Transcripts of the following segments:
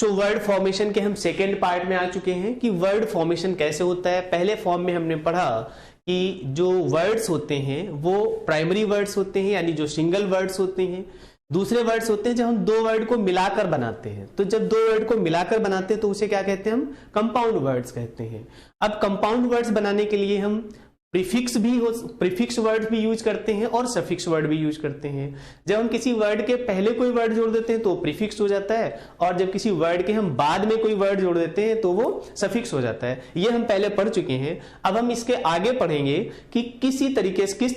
So word formation के हम second part में आ चुके हैं कि वर्ड फॉर्मेशन कैसे होता है। पहले फॉर्म में हमने पढ़ा कि जो वर्ड्स होते हैं वो प्राइमरी वर्ड्स होते हैं, यानी जो सिंगल वर्ड्स होते हैं। दूसरे वर्ड्स होते हैं जब हम दो वर्ड को मिलाकर बनाते हैं। तो जब दो वर्ड को मिलाकर बनाते हैं तो उसे क्या कहते हैं, हम कंपाउंड वर्ड्स कहते हैं। अब कंपाउंड वर्ड्स बनाने के लिए हम प्रीफिक्स वर्ड भी यूज करते हैं और सफिक्स वर्ड भी यूज करते हैं। जब हम किसी वर्ड के पहले कोई वर्ड जोड़ देते हैं तो प्रीफिक्स हो जाता है, और जब किसी वर्ड के हम बाद में कोई वर्ड जोड़ देते हैं तो वो सफिक्स हो जाता है। ये हम पहले पढ़ चुके हैं। अब हम इसके आगे पढ़ेंगे कि किस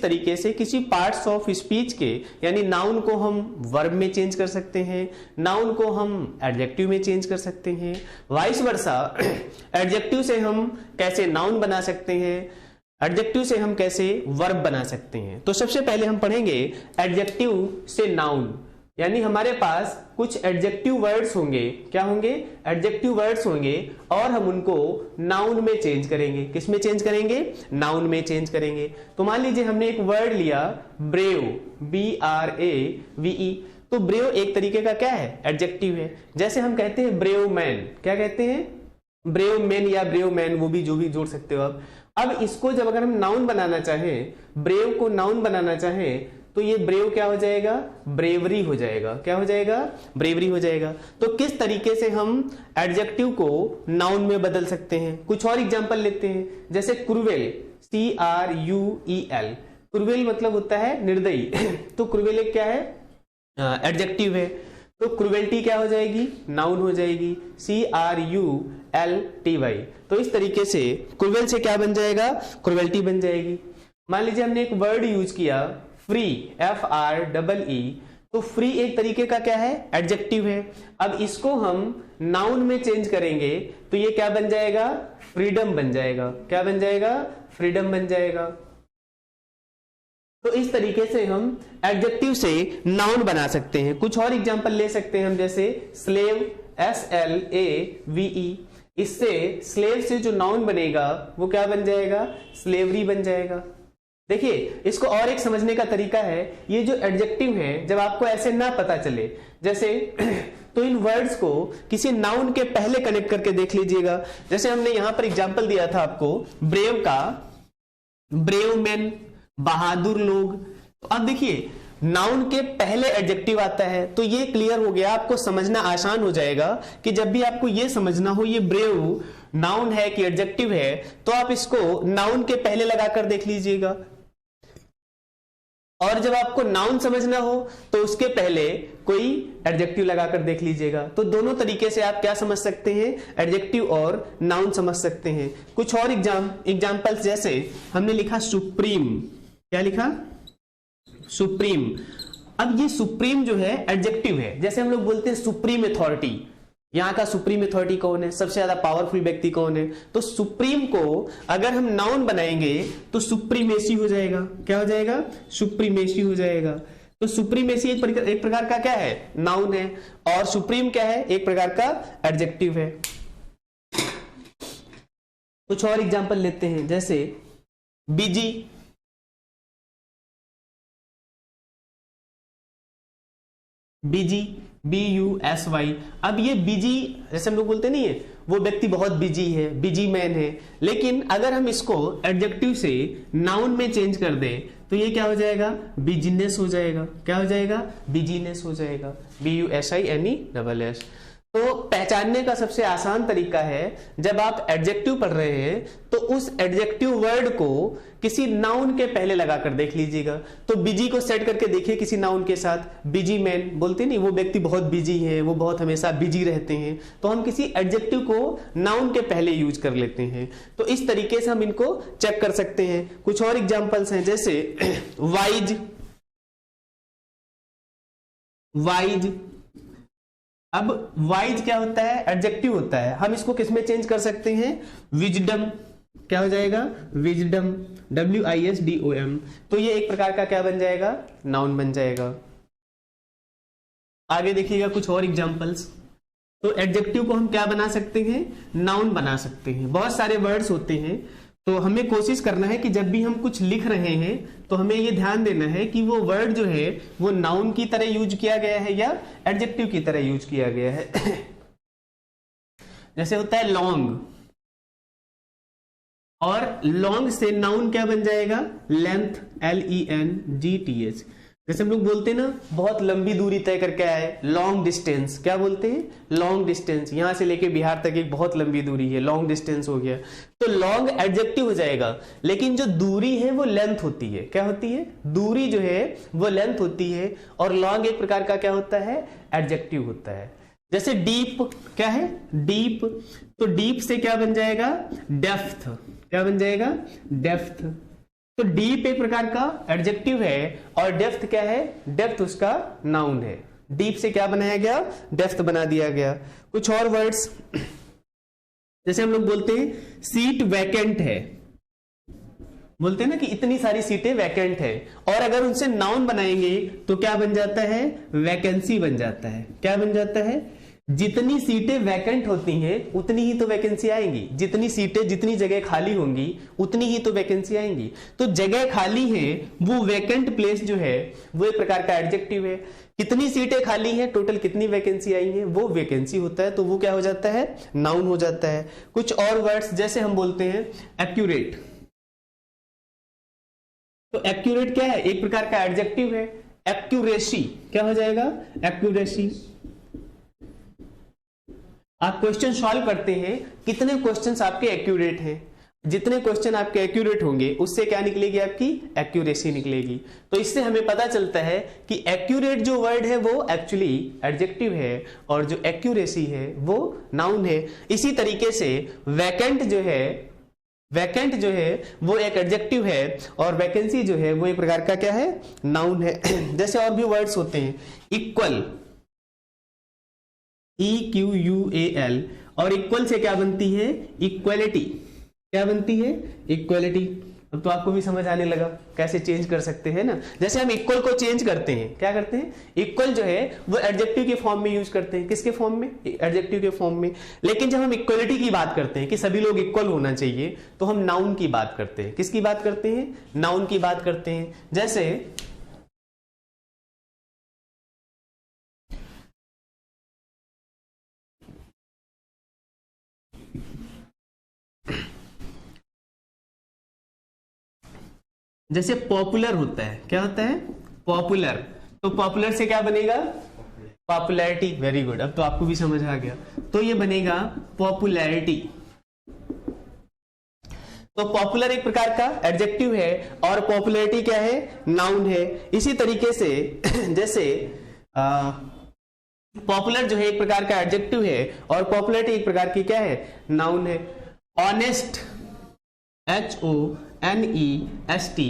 तरीके से किसी पार्ट्स ऑफ स्पीच के, यानी नाउन को हम वर्ब में चेंज कर सकते हैं, नाउन को हम एडजेक्टिव में चेंज कर सकते हैं, वाइस वर्सा एडजेक्टिव से हम कैसे नाउन बना सकते हैं, एडजेक्टिव से हम कैसे वर्ब बना सकते हैं। तो सबसे पहले हम पढ़ेंगे एडजेक्टिव से नाउन, यानी हमारे पास कुछ एडजेक्टिव वर्ड्स होंगे। क्या होंगे, एडजेक्टिव वर्ड्स होंगे, और हम उनको नाउन में चेंज करेंगे। किस में चेंज करेंगे, नाउन में चेंज करेंगे। तो मान लीजिए हमने एक वर्ड लिया ब्रेव, BRAVE, तो ब्रेव एक तरीके का क्या है, एडजेक्टिव है। जैसे हम कहते हैं ब्रेव मैन, क्या कहते हैं, ब्रेव मैन या ब्रेव मैन, वो भी जो भी जोड़ सकते हो आप। अब इसको जब अगर हम नाउन बनाना चाहें, ब्रेव को नाउन बनाना चाहें, तो ये ब्रेव क्या हो जाएगा, ब्रेवरी हो जाएगा। क्या हो जाएगा, ब्रेवरी हो जाएगा। तो किस तरीके से हम एडजेक्टिव को नाउन में बदल सकते हैं, कुछ और एग्जांपल लेते हैं। जैसे क्रूवेल, CRUEL, क्रूवेल मतलब होता है निर्दयी तो क्रूवेल एक क्या है, एडजेक्टिव है। तो क्रूवेल्टी क्या हो जाएगी, नाउन हो जाएगी, CRULTY। तो इस तरीके से क्रूवेल से क्या बन जाएगा, क्रूवेल्टी बन जाएगी। मान लीजिए हमने एक वर्ड यूज किया फ्री, FREE, तो फ्री एक तरीके का क्या है, एडजेक्टिव है। अब इसको हम नाउन में चेंज करेंगे तो ये क्या बन जाएगा, फ्रीडम बन जाएगा। क्या बन जाएगा, फ्रीडम बन जाएगा। तो इस तरीके से हम एडजेक्टिव से नाउन बना सकते हैं। कुछ और एग्जांपल ले सकते हैं हम, जैसे स्लेव, SLAVE, इससे स्लेव से जो नाउन बनेगा वो क्या बन जाएगा, स्लेवरी बन जाएगा। देखिए इसको और एक समझने का तरीका है, ये जो एडजेक्टिव है जब आपको ऐसे ना पता चले जैसे तो इन वर्ड्स को किसी नाउन के पहले कनेक्ट करके देख लीजिएगा। जैसे हमने यहां पर एग्जांपल दिया था आपको ब्रेव का, ब्रेव मैन, बहादुर लोग। तो अब देखिए नाउन के पहले एडजेक्टिव आता है, तो ये क्लियर हो गया, आपको समझना आसान हो जाएगा कि जब भी आपको ये समझना हो ये ब्रेव नाउन है कि एडजेक्टिव है, तो आप इसको नाउन के पहले लगाकर देख लीजिएगा। और जब आपको नाउन समझना हो तो उसके पहले कोई एडजेक्टिव लगाकर देख लीजिएगा। तो दोनों तरीके से आप क्या समझ सकते हैं, एडजेक्टिव और नाउन समझ सकते हैं। कुछ और एग्जांपल्स, जैसे हमने लिखा सुप्रीम, क्या लिखा, सुप्रीम। अब ये सुप्रीम जो है एडजेक्टिव है। जैसे हम लोग बोलते हैं सुप्रीम अथॉरिटी, यहां का सुप्रीम अथॉरिटी कौन है, सबसे ज्यादा पावरफुल व्यक्ति कौन है। तो सुप्रीम को अगर हम नाउन बनाएंगे तो सुप्रीमेसी हो जाएगा। क्या हो जाएगा, सुप्रीमेसी हो जाएगा। तो सुप्रीमेसी एक प्रकार का क्या है, नाउन है, और सुप्रीम क्या है, एक प्रकार का एडजेक्टिव है। कुछ और एग्जांपल लेते हैं, जैसे बिजी, बिजी, BUSY। अब ये बिजी, जैसे हम लोग बोलते नहीं है वो व्यक्ति बहुत बिजी है, बिजी मैन है, लेकिन अगर हम इसको एडजेक्टिव से नाउन में चेंज कर दें तो ये क्या हो जाएगा, बिजीनेस हो जाएगा। क्या हो जाएगा, बिजीनेस हो जाएगा, BUSINESS। तो पहचानने का सबसे आसान तरीका है, जब आप एडजेक्टिव पढ़ रहे हैं तो उस एडजेक्टिव वर्ड को किसी नाउन के पहले लगाकर देख लीजिएगा। तो बिजी को सेट करके देखिए किसी नाउन के साथ, बिजी मैन बोलते नहीं, वो व्यक्ति बहुत बिजी है, वो बहुत हमेशा बिजी रहते हैं। तो हम किसी एडजेक्टिव को नाउन के पहले यूज कर लेते हैं। तो इस तरीके से हम इनको चेक कर सकते हैं। कुछ और एग्जांपल्स हैं, जैसे वाइज, वाइज। अब वाइज क्या होता है, एडजेक्टिव होता है। हम इसको किस में चेंज कर सकते हैं, विजडम। क्या हो जाएगा, विजडम, WISDOM। तो ये एक प्रकार का क्या बन जाएगा, नाउन बन जाएगा। आगे देखिएगा कुछ और एग्जांपल्स। तो एडजेक्टिव को हम क्या बना सकते हैं, नाउन बना सकते हैं। बहुत सारे वर्ड्स होते हैं, तो हमें कोशिश करना है कि जब भी हम कुछ लिख रहे हैं तो हमें ये ध्यान देना है कि वो वर्ड जो है वो नाउन की तरह यूज किया गया है या एडजेक्टिव की तरह यूज किया गया है। जैसे होता है लॉन्ग, और लॉन्ग से नाउन क्या बन जाएगा, लेंथ, LENGTH। जैसे हम लोग बोलते हैं ना बहुत लंबी दूरी तय करके आए, लॉन्ग डिस्टेंस, क्या बोलते हैं, लॉन्ग डिस्टेंस, यहां से लेके बिहार तक एक बहुत लंबी दूरी है, लॉन्ग डिस्टेंस हो गया। तो लॉन्ग एडजेक्टिव हो जाएगा, लेकिन जो दूरी है वो लेंथ होती है, क्या होती है, दूरी जो है वो लेंथ होती है, और लॉन्ग एक प्रकार का क्या होता है, एडजेक्टिव होता है। जैसे डीप, क्या है, डीप, तो डीप से क्या बन जाएगा, डेप्थ, क्या बन जाएगा, डेप्थ। तो डीप एक प्रकार का एडजेक्टिव है, और डेप्थ क्या है, डेप्थ उसका नाउन है। डीप से क्या बनाया गया, डेप्थ बना दिया गया। कुछ और वर्ड्स, जैसे हम लोग बोलते हैं सीट वैकेंट है, बोलते हैं ना कि इतनी सारी सीटें वैकेंट है, और अगर उनसे नाउन बनाएंगे तो क्या बन जाता है, वैकेंसी बन जाता है। क्या बन जाता है, जितनी सीटें वैकेंट होती हैं उतनी ही तो वैकेंसी आएंगी, जितनी सीटें, जितनी जगह खाली होंगी उतनी ही तो वैकेंसी आएंगी। तो जगह खाली है, वो वैकेंट प्लेस जो है वो एक प्रकार का एडजेक्टिव है। कितनी सीटें खाली हैं, टोटल कितनी वैकेंसी आई है, वो वैकेंसी होता है, तो वो क्या हो जाता है, नाउन हो जाता है। कुछ और वर्ड्स, जैसे हम बोलते हैं एक्यूरेट, तो एक्यूरेट क्या है, एक प्रकार का एडजेक्टिव है। एक्यूरेसी क्या हो जाएगा, एक्यूरेसी। आप क्वेश्चन सॉल्व करते हैं, कितने क्वेश्चंस आपके एक्यूरेट हैं, जितने क्वेश्चन आपके एक्यूरेट होंगे उससे क्या निकलेगी, आपकी एक्यूरेसी निकलेगी। तो इससे हमें पता चलता है कि एक्यूरेट जो वर्ड है वो एक्चुअली एडजेक्टिव है, और जो एक्यूरेसी है वो नाउन है। इसी तरीके से वैकेंट जो है, वैकेंट जो है वो एक एडजेक्टिव है, और वैकेंसी जो है वो एक प्रकार का क्या है, नाउन है। जैसे और भी वर्ड्स होते हैं, इक्वल, EQUAL, और इक्वल से क्या बनती है, इक्वलिटी, क्या बनती है, इक्वलिटी। अब तो आपको भी समझ आने लगा कैसे चेंज कर सकते हैं ना। जैसे हम इक्वल को चेंज करते हैं, क्या करते हैं, इक्वल जो है वो एडजेक्टिव के फॉर्म में यूज करते हैं। किसके फॉर्म में, एडजेक्टिव के फॉर्म में। लेकिन जब हम इक्वलिटी की बात करते हैं कि सभी लोग इक्वल होना चाहिए, तो हम नाउन की बात करते हैं। किसकी बात करते हैं, नाउन की बात करते हैं। जैसे जैसे पॉपुलर होता है, क्या होता है, पॉपुलर, तो पॉपुलर से क्या बनेगा, पॉपुलैरिटी। वेरी गुड, अब तो आपको भी समझ आ गया। तो ये बनेगा पॉपुलैरिटी। तो पॉपुलर एक प्रकार का एडजेक्टिव है, और पॉपुलैरिटी क्या है, नाउन है। इसी तरीके से जैसे पॉपुलर जो है एक प्रकार का एडजेक्टिव है, और पॉपुलैरिटी एक प्रकार की क्या है, नाउन है। ऑनेस्ट, HONEST,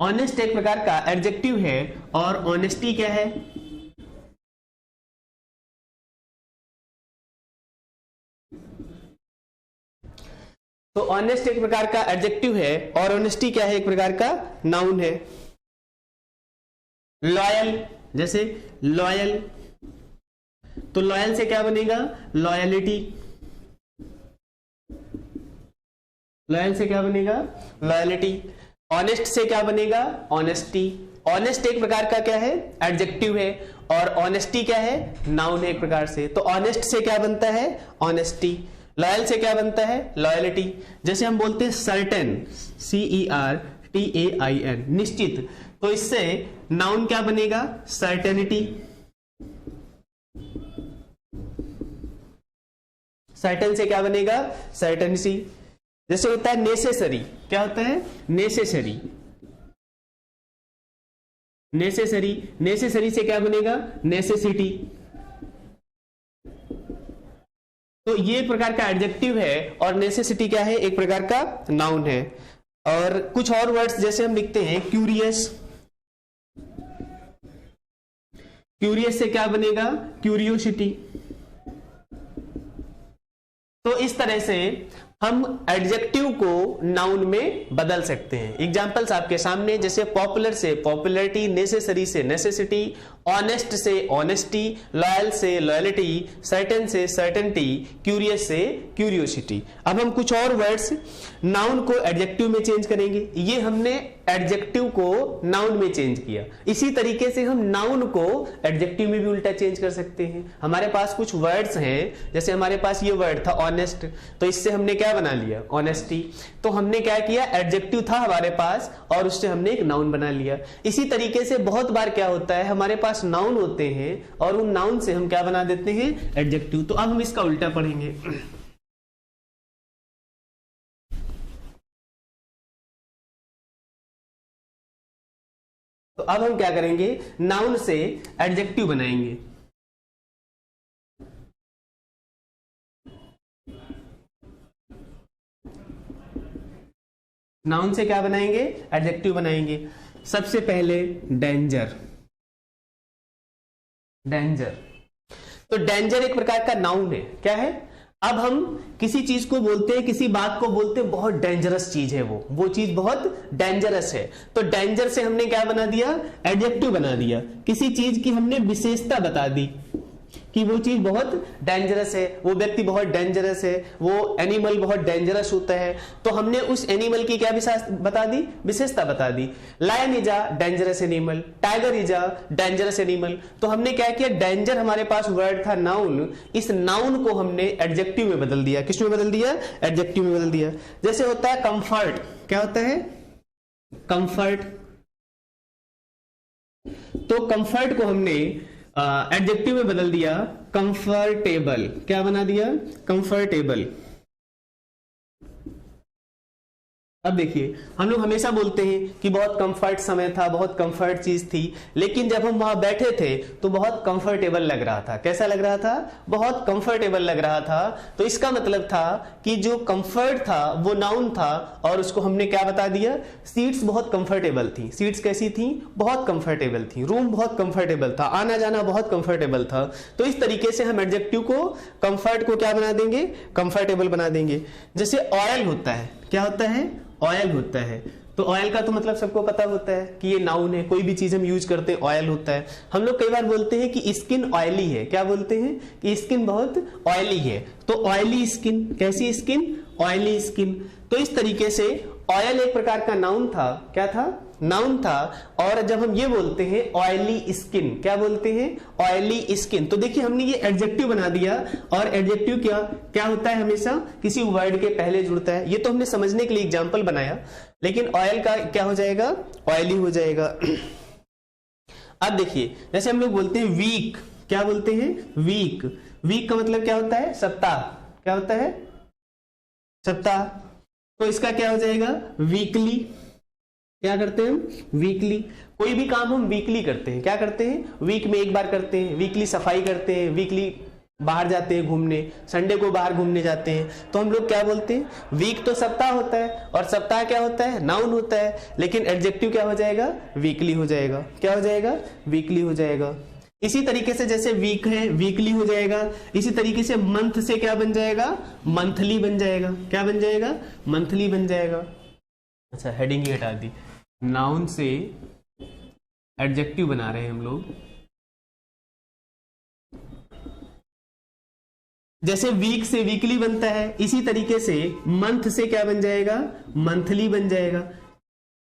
ऑनेस्ट एक प्रकार का एडजेक्टिव है, और ऑनेस्टी क्या है, तो ऑनेस्ट एक प्रकार का एडजेक्टिव है, और ऑनेस्टी क्या है, एक प्रकार का नाउन है। लॉयल, जैसे लॉयल, तो लॉयल से क्या बनेगा, लॉयलिटी। लॉयल से क्या बनेगा, लॉयलिटी। ऑनेस्ट से क्या बनेगा, ऑनेस्टी। ऑनेस्ट एक प्रकार का क्या है, एडजेक्टिव है, और ऑनेस्टी क्या है, नाउन है एक प्रकार से। तो ऑनेस्ट से क्या बनता है, ऑनेस्टी। लॉयल से क्या बनता है, लॉयलिटी। जैसे हम बोलते हैं सर्टेन, CERTAIN, निश्चित, तो इससे नाउन क्या बनेगा, सर्टेनिटी। सर्टेन से क्या बनेगा, सर्टेनिटी। जैसे होता है नेसेसरी, क्या होता है, नेसेसरी। नेसेसरी, नेसेसरी से क्या बनेगा, नेसेसिटी। तो ये एक प्रकार का एडजेक्टिव है, और नेसेसिटी क्या है, एक प्रकार का नाउन है। और कुछ और वर्ड्स जैसे हम लिखते हैं क्यूरियस, क्यूरियस से क्या बनेगा, क्यूरियोसिटी। तो इस तरह से हम एडजेक्टिव को नाउन में बदल सकते हैं। एग्जांपल्स आपके सामने, जैसे पॉपुलर से पॉपुलैरिटी, नेसेसरी से नेसेसिटी, ऑनेस्ट से ऑनेस्टी, लॉयल से लॉयलिटी, सर्टेन से सर्टेनिटी, क्यूरियस से क्यूरियोसिटी। अब हम कुछ और वर्ड्स नाउन को एडजेक्टिव में चेंज करेंगे। ये हमने एडजेक्टिव को नाउन में चेंज किया, इसी तरीके से हम नाउन को एडजेक्टिव में भी उल्टा चेंज कर सकते हैं। हमारे पास कुछ वर्ड्स हैं, जैसे हमारे पास ये वर्ड था ऑनेस्ट, तो इससे हमने क्या बना लिया, ऑनेस्टी। तो हमने क्या किया, एडजेक्टिव था हमारे पास और उससे हमने एक नाउन बना लिया। इसी तरीके से बहुत बार क्या होता है, हमारे पास नाउन होते हैं और उन नाउन से हम क्या बना देते हैं, एडजेक्टिव। तो अब हम इसका उल्टा पढ़ेंगे। तो अब हम क्या करेंगे, नाउन से एडजेक्टिव बनाएंगे। नाउन से क्या बनाएंगे, एडजेक्टिव बनाएंगे। सबसे पहले डेंजर। डेंजर, तो डेंजर एक प्रकार का नाउन है, क्या है। अब हम किसी चीज को बोलते हैं, किसी बात को बोलते हैं बहुत डेंजरस चीज है, वो चीज बहुत डेंजरस है, तो डेंजर से हमने क्या बना दिया, एडजेक्टिव बना दिया। किसी चीज की हमने विशेषता बता दी कि वो चीज बहुत डेंजरस है, वो व्यक्ति बहुत डेंजरस है, वो एनिमल बहुत डेंजरस होता है, तो हमने उस एनिमल की क्या बता दी, विशेषता बता दी। Lion is a dangerous animal, tiger is a dangerous animal. तो हमने क्या किया, डेंजर हमारे पास वर्ड था नाउन, इस नाउन को हमने एडजेक्टिव में बदल दिया। किस में बदल दिया, एडजेक्टिव में बदल दिया। जैसे होता है कंफर्ट, क्या होता है, कंफर्ट। तो कंफर्ट को हमने एडजेक्टिव में बदल दिया, कंफर्टेबल। क्या बना दिया, कंफर्टेबल। अब देखिए, हम लोग हमेशा बोलते हैं कि बहुत कंफर्ट समय था, बहुत कंफर्ट चीज थी, लेकिन जब हम वहां बैठे थे तो बहुत कंफर्टेबल लग रहा था। कैसा लग रहा था, बहुत कंफर्टेबल लग रहा था। तो इसका मतलब था कि जो कंफर्ट था वो नाउन था और उसको हमने क्या बता दिया, सीट्स बहुत कंफर्टेबल थी। सीट्स कैसी थी, बहुत कंफर्टेबल थी। रूम बहुत कंफर्टेबल था, आना जाना बहुत कंफर्टेबल था। तो इस तरीके से हम एडजेक्टिव को, कंफर्ट को क्या बना देंगे, कंफर्टेबल बना देंगे। जैसे ऑयल होता है, क्या होता है, ऑयल होता है। तो ऑयल का तो मतलब सबको पता होता है कि ये नाउन है, कोई भी चीज हम यूज करते हैं ऑयल होता है। हम लोग कई बार बोलते हैं कि स्किन ऑयली है, क्या बोलते हैं कि स्किन बहुत ऑयली है। तो ऑयली स्किन, कैसी स्किन, ऑयली स्किन। तो इस तरीके से ऑयल एक प्रकार का नाउन था, क्या था, नाउन था। और जब हम ये बोलते हैं ऑयली स्किन, क्या बोलते हैं, ऑयली स्किन, तो देखिए हमने ये एडजेक्टिव बना दिया। और एडजेक्टिव क्या क्या होता है, हमेशा किसी वर्ड के पहले जुड़ता है। ये तो हमने समझने के लिए एग्जांपल बनाया, लेकिन ऑयल का क्या हो जाएगा, ऑयली हो जाएगा। अब देखिए, जैसे हम लोग बोलते हैं वीक, क्या बोलते हैं, वीक। वीक का मतलब क्या होता है, सप्ताह। क्या होता है, सप्ताह। तो इसका क्या हो जाएगा, वीकली। क्या करते हैं हम, वीकली। कोई भी काम हम वीकली करते हैं, क्या करते हैं, वीक में एक बार करते हैं। वीकली सफाई करते हैं, वीकली बाहर जाते हैं घूमने, संडे को बाहर घूमने जाते हैं। तो हम लोग क्या बोलते हैं, वीक तो सप्ताह होता है, और सप्ताह क्या होता है, नाउन होता है, लेकिन एडजेक्टिव क्या हो जाएगा, वीकली हो जाएगा। क्या हो जाएगा, वीकली हो जाएगा। इसी तरीके से जैसे वीक है, वीकली हो जाएगा। इसी तरीके से मंथ से क्या बन जाएगा, मंथली बन जाएगा। क्या बन जाएगा, मंथली बन जाएगा। अच्छा, हेडिंग ही हटा दी। नाउन से एडजेक्टिव बना रहे हैं हम लोग। जैसे वीक से वीकली बनता है, इसी तरीके से मंथ से क्या बन जाएगा, मंथली बन जाएगा।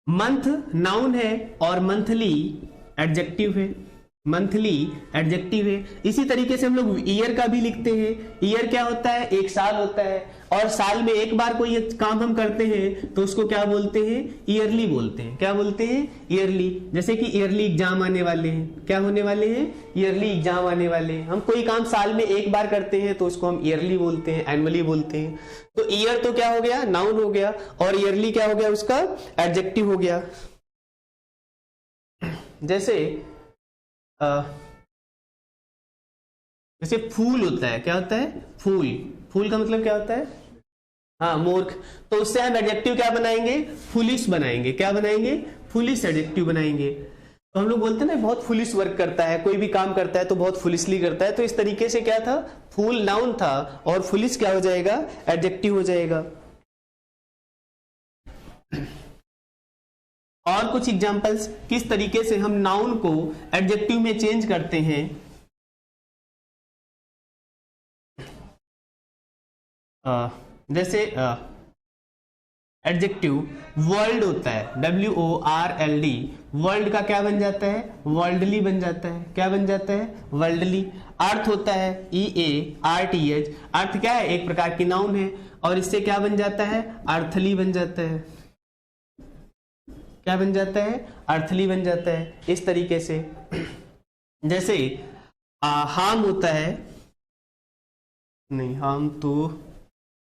मंथ नाउन है और मंथली एडजेक्टिव है, मंथली एडजेक्टिव है। इसी तरीके से हम लोग ईयर का भी लिखते हैं। ईयर क्या होता है, एक साल होता है, और साल में एक बार कोई काम हम करते हैं तो उसको क्या बोलते हैं, ईयरली बोलते हैं। क्या बोलते हैं, ईयरली। जैसे कि ईयरली एग्जाम आने वाले हैं, क्या होने वाले हैं, ईयरली एग्जाम आने वाले हैं। हम कोई काम साल में एक बार करते हैं तो उसको हम ईयरली बोलते हैं, एनुअली बोलते हैं। तो ईयर तो क्या हो गया, नाउन हो गया, और ईयरली क्या हो गया, उसका एडजेक्टिव हो गया। जैसे जैसे फूल होता है, क्या होता है, फूल। फूल का मतलब क्या होता है, हाँ, मूर्ख। तो उससे हम एडजेक्टिव क्या बनाएंगे, फुलिश बनाएंगे। क्या बनाएंगे, फुलिश एडजेक्टिव बनाएंगे। तो हम लोग बोलते हैं ना, बहुत फुलिश वर्क करता है, कोई भी काम करता है तो बहुत फुलिशली करता है। तो इस तरीके से क्या था, फूल नाउन था और फुलिश क्या हो जाएगा, एडजेक्टिव हो जाएगा। और कुछ एग्जांपल्स किस तरीके से हम नाउन को एडजेक्टिव में चेंज करते हैं। जैसे एडजेक्टिव वर्ल्ड होता है, WORLD, वर्ल्ड का क्या बन जाता है, वर्ल्डली बन जाता है। क्या बन जाता है, वर्ल्डली। अर्थ होता है EARTH, अर्थ क्या है, एक प्रकार की नाउन है, और इससे क्या बन जाता है, अर्थली बन जाता है। क्या बन जाता है, अर्थली बन जाता है। इस तरीके से जैसे हार्म होता है, नहीं हार्म तो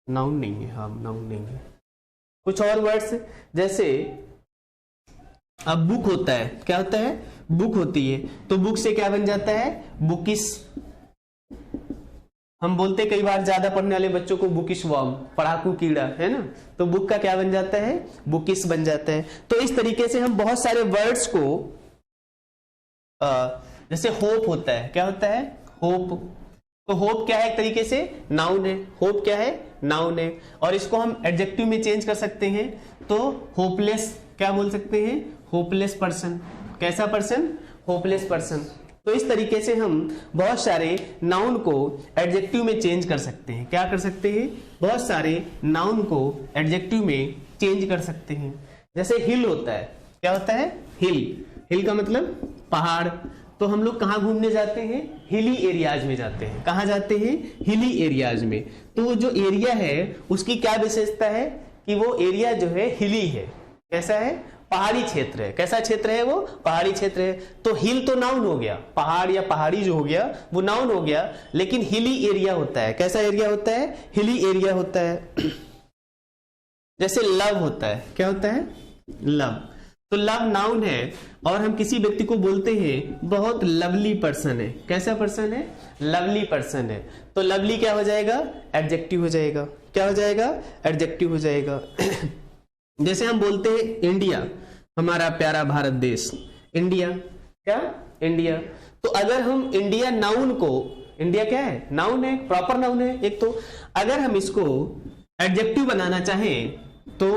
नाउन नहीं है, हार्म नाउन नहीं है। कुछ और वर्ड्स जैसे अब बुक होता है, क्या होता है, बुक होती है, तो बुक से क्या बन जाता है, बुकिश। हम बोलते कई बार ज्यादा पढ़ने वाले बच्चों को बुकिश वर्म, पढ़ाकू कीड़ा, है ना, तो बुक का क्या बन जाता है, बुकिश बन जाता है। तो इस तरीके से हम बहुत सारे वर्ड्स को जैसे होप होता है, क्या होता है, होप, तो होप क्या है, एक तरीके से नाउन है। होप क्या है, नाउन है, और इसको हम एडजेक्टिव में चेंज कर सकते हैं। तो होपलेस क्या बोल सकते हैं, होपलेस पर्सन। कैसा पर्सन, होपलेस पर्सन। तो इस तरीके से हम बहुत सारे नाउन को एडजेक्टिव में चेंज कर सकते हैं। क्या कर सकते हैं, बहुत सारे नाउन को एडजेक्टिव में चेंज कर सकते हैं। जैसे हिल होता है, क्या होता है, हिल, हिल का मतलब पहाड़। तो हम लोग कहाँ घूमने जाते हैं, हिली एरियाज में जाते हैं। कहाँ जाते हैं, हिली एरियाज में। तो जो एरिया है उसकी क्या विशेषता है कि वो एरिया जो है हिली है, कैसा है, पहाड़ी क्षेत्र है। कैसा क्षेत्र है वो, पहाड़ी क्षेत्र है। तो हिल तो नाउन हो गया, पहाड़ या पहाड़ी जो हो गया वो नाउन हो गया, लेकिन हिली एरिया होता है। कैसा एरिया होता है, हिली एरिया होता है। जैसे लव होता है, क्या होता है, लव, तो लव नाउन है, और हम किसी व्यक्ति को बोलते हैं बहुत लवली पर्सन है। कैसा पर्सन है, लवली पर्सन है। तो लवली क्या हो जाएगा, एडजेक्टिव हो जाएगा। क्या हो जाएगा, एडजेक्टिव हो जाएगा। जैसे हम बोलते हैं इंडिया, हमारा प्यारा भारत देश, इंडिया, क्या, इंडिया। तो अगर हम इंडिया नाउन को, इंडिया क्या है, नाउन है, प्रॉपर नाउन है एक, तो अगर हम इसको एडजेक्टिव बनाना चाहें तो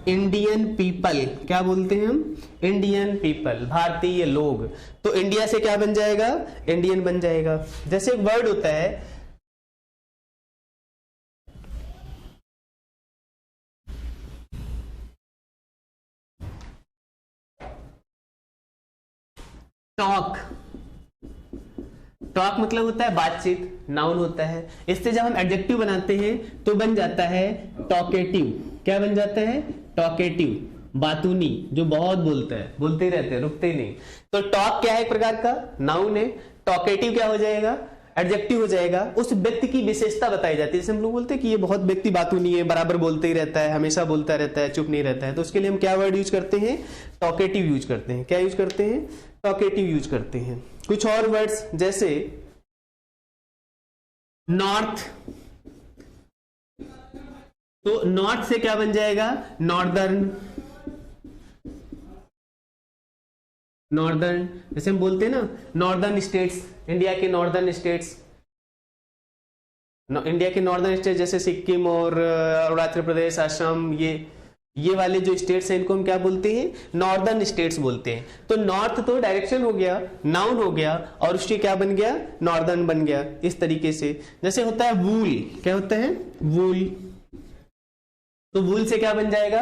इंडियन पीपल, क्या बोलते हैं हम, इंडियन पीपल, भारतीय लोग। तो इंडिया से क्या बन जाएगा, इंडियन बन जाएगा। जैसे एक वर्ड होता है टॉक, टॉक मतलब होता है बातचीत, नाउन होता है। इससे जब हम एडजेक्टिव बनाते हैं तो बन जाता है टॉकेटिव। क्या बन जाता है, टॉकेटिव, बातूनी, जो बहुत बोलता है, बोलते ही रहते हैं, रुकते ही नहीं। तो टॉक क्या है, एक प्रकार का नाउन है। टॉकेटिव क्या हो जाएगा, एडजेक्टिव हो जाएगा। उस व्यक्ति की विशेषता बताई जाती है। जैसे हम लोग बोलते हैं कि ये बहुत व्यक्ति बातूनी है, बराबर बोलते ही रहता है, हमेशा बोलता रहता है, चुप नहीं रहता है, तो उसके लिए हम क्या वर्ड यूज करते हैं, टॉकेटिव यूज करते हैं। क्या यूज करते हैं, टॉकेटिव यूज करते हैं। कुछ और वर्ड्स जैसे नॉर्थ, तो नॉर्थ से क्या बन जाएगा, नॉर्दर्न, नॉर्दर्न। जैसे हम बोलते हैं ना नॉर्दर्न स्टेट्स, इंडिया के नॉर्दर्न स्टेट्स, इंडिया के नॉर्दर्न स्टेट जैसे सिक्किम और अरुणाचल प्रदेश, असम, ये वाले जो स्टेट्स हैं इनको हम क्या बोलते हैं, नॉर्दर्न स्टेट्स बोलते हैं। तो नॉर्थ तो डायरेक्शन हो गया, नाउन हो गया, और उसके क्या बन गया, नॉर्दर्न बन गया। इस तरीके से जैसे होता है वूल, क्या होता है, वूल, तो वूल से क्या बन जाएगा,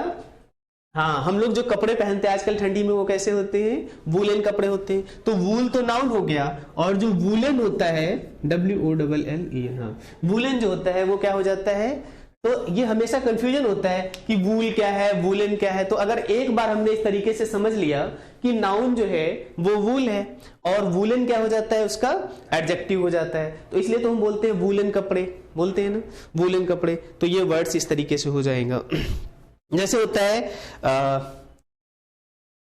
हाँ, हम लोग जो कपड़े पहनते हैं आजकल ठंडी में वो कैसे होते हैं, वूलन कपड़े होते हैं। तो वूल तो नाउन हो गया, और जो वूलन होता है, WOLLEN, हाँ, वूलन जो होता है वो क्या हो जाता है। तो ये हमेशा कंफ्यूजन होता है कि वूल क्या है, वूलन क्या है। तो अगर एक बार हमने इस तरीके से समझ लिया कि नाउन जो है वो वूल है, और वूलन क्या हो जाता है, उसका एडजेक्टिव हो जाता है। तो इसलिए तो हम बोलते हैं वूलन कपड़े, बोलते हैं ना, वूलन कपड़े। तो ये वर्ड्स इस तरीके से हो जाएगा। जैसे होता है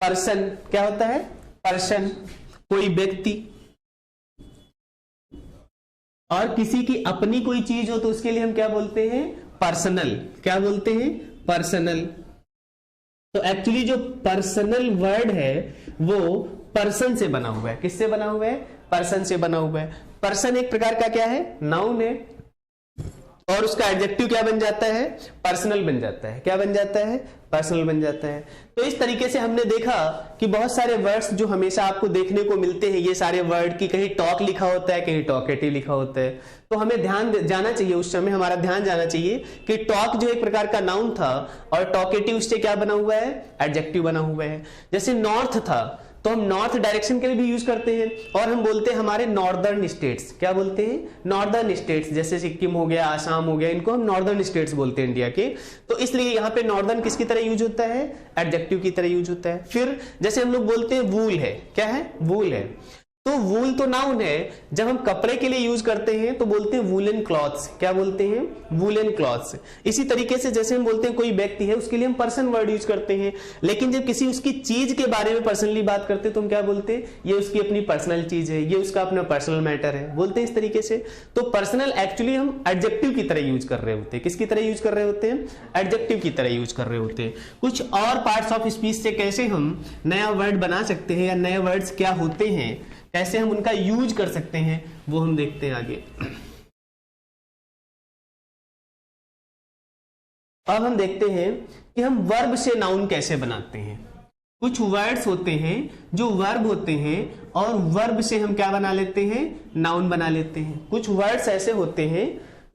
पर्सन, क्या होता है, पर्सन, कोई व्यक्ति, और किसी की अपनी कोई चीज हो तो उसके लिए हम क्या बोलते हैं, पर्सनल। क्या बोलते हैं, पर्सनल। तो एक्चुअली जो पर्सनल वर्ड है वो पर्सन से बना हुआ है। किससे बना हुआ है, पर्सन से बना हुआ है। पर्सन एक प्रकार का क्या है, नाउन है, और उसका एडजेक्टिव क्या बन जाता है, पर्सनल बन जाता है। क्या बन जाता है, पर्सनल बन जाता है। तो इस तरीके से हमने देखा कि बहुत सारे वर्ड्स जो हमेशा आपको देखने को मिलते हैं, ये सारे वर्ड की कहीं टॉक लिखा होता है, कहीं टॉकेटिव लिखा होता है, तो हमें ध्यान जाना चाहिए, उस समय हमारा ध्यान जाना चाहिए कि टॉक जो एक प्रकार का नाउन था और टॉकेटिव से क्या बना हुआ है, एडजेक्टिव बना हुआ है। जैसे नॉर्थ था तो हम नॉर्थ डायरेक्शन के लिए भी यूज करते हैं, और हम बोलते हैं हमारे नॉर्दर्न स्टेट्स, क्या बोलते हैं, नॉर्दर्न स्टेट्स, जैसे सिक्किम हो गया, आसाम हो गया, इनको हम नॉर्दर्न स्टेट्स बोलते हैं इंडिया के। तो इसलिए यहाँ पे नॉर्दर्न किसकी तरह यूज होता है, एडजेक्टिव की तरह यूज होता है। फिर जैसे हम लोग बोलते हैं वूल है, क्या है, वूल है, तो वूल तो नाउन है, जब हम कपड़े के लिए यूज करते हैं तो बोलते हैं वूलन क्लॉथ्स, क्या बोलते हैं, वूलन क्लॉथ्स। इसी तरीके से जैसे हम बोलते हैं कोई व्यक्ति है, उसके लिए हम पर्सन वर्ड यूज करते हैं, लेकिन जब किसी उसकी चीज के बारे में पर्सनली बात करते हैं तो हम क्या बोलते हैं, ये उसकी अपनी पर्सनल चीज है, ये उसका अपना पर्सनल मैटर है, बोलते हैं इस तरीके से। तो पर्सनल एक्चुअली हम एडजेक्टिव की तरह यूज कर रहे होते हैं, किसकी तरह यूज कर रहे होते हैं, एडजेक्टिव की तरह यूज कर रहे होते हैं। कुछ और पार्ट्स ऑफ स्पीच से कैसे हम नया वर्ड बना सकते हैं, या नए वर्ड्स क्या होते हैं, कैसे हम उनका यूज कर सकते हैं, वो हम देखते हैं आगे। अब हम देखते हैं कि हम वर्ब से नाउन कैसे बनाते हैं। कुछ वर्ड्स होते हैं जो वर्ब होते हैं, और वर्ब से हम क्या बना लेते हैं, नाउन बना लेते हैं। कुछ वर्ड्स ऐसे होते हैं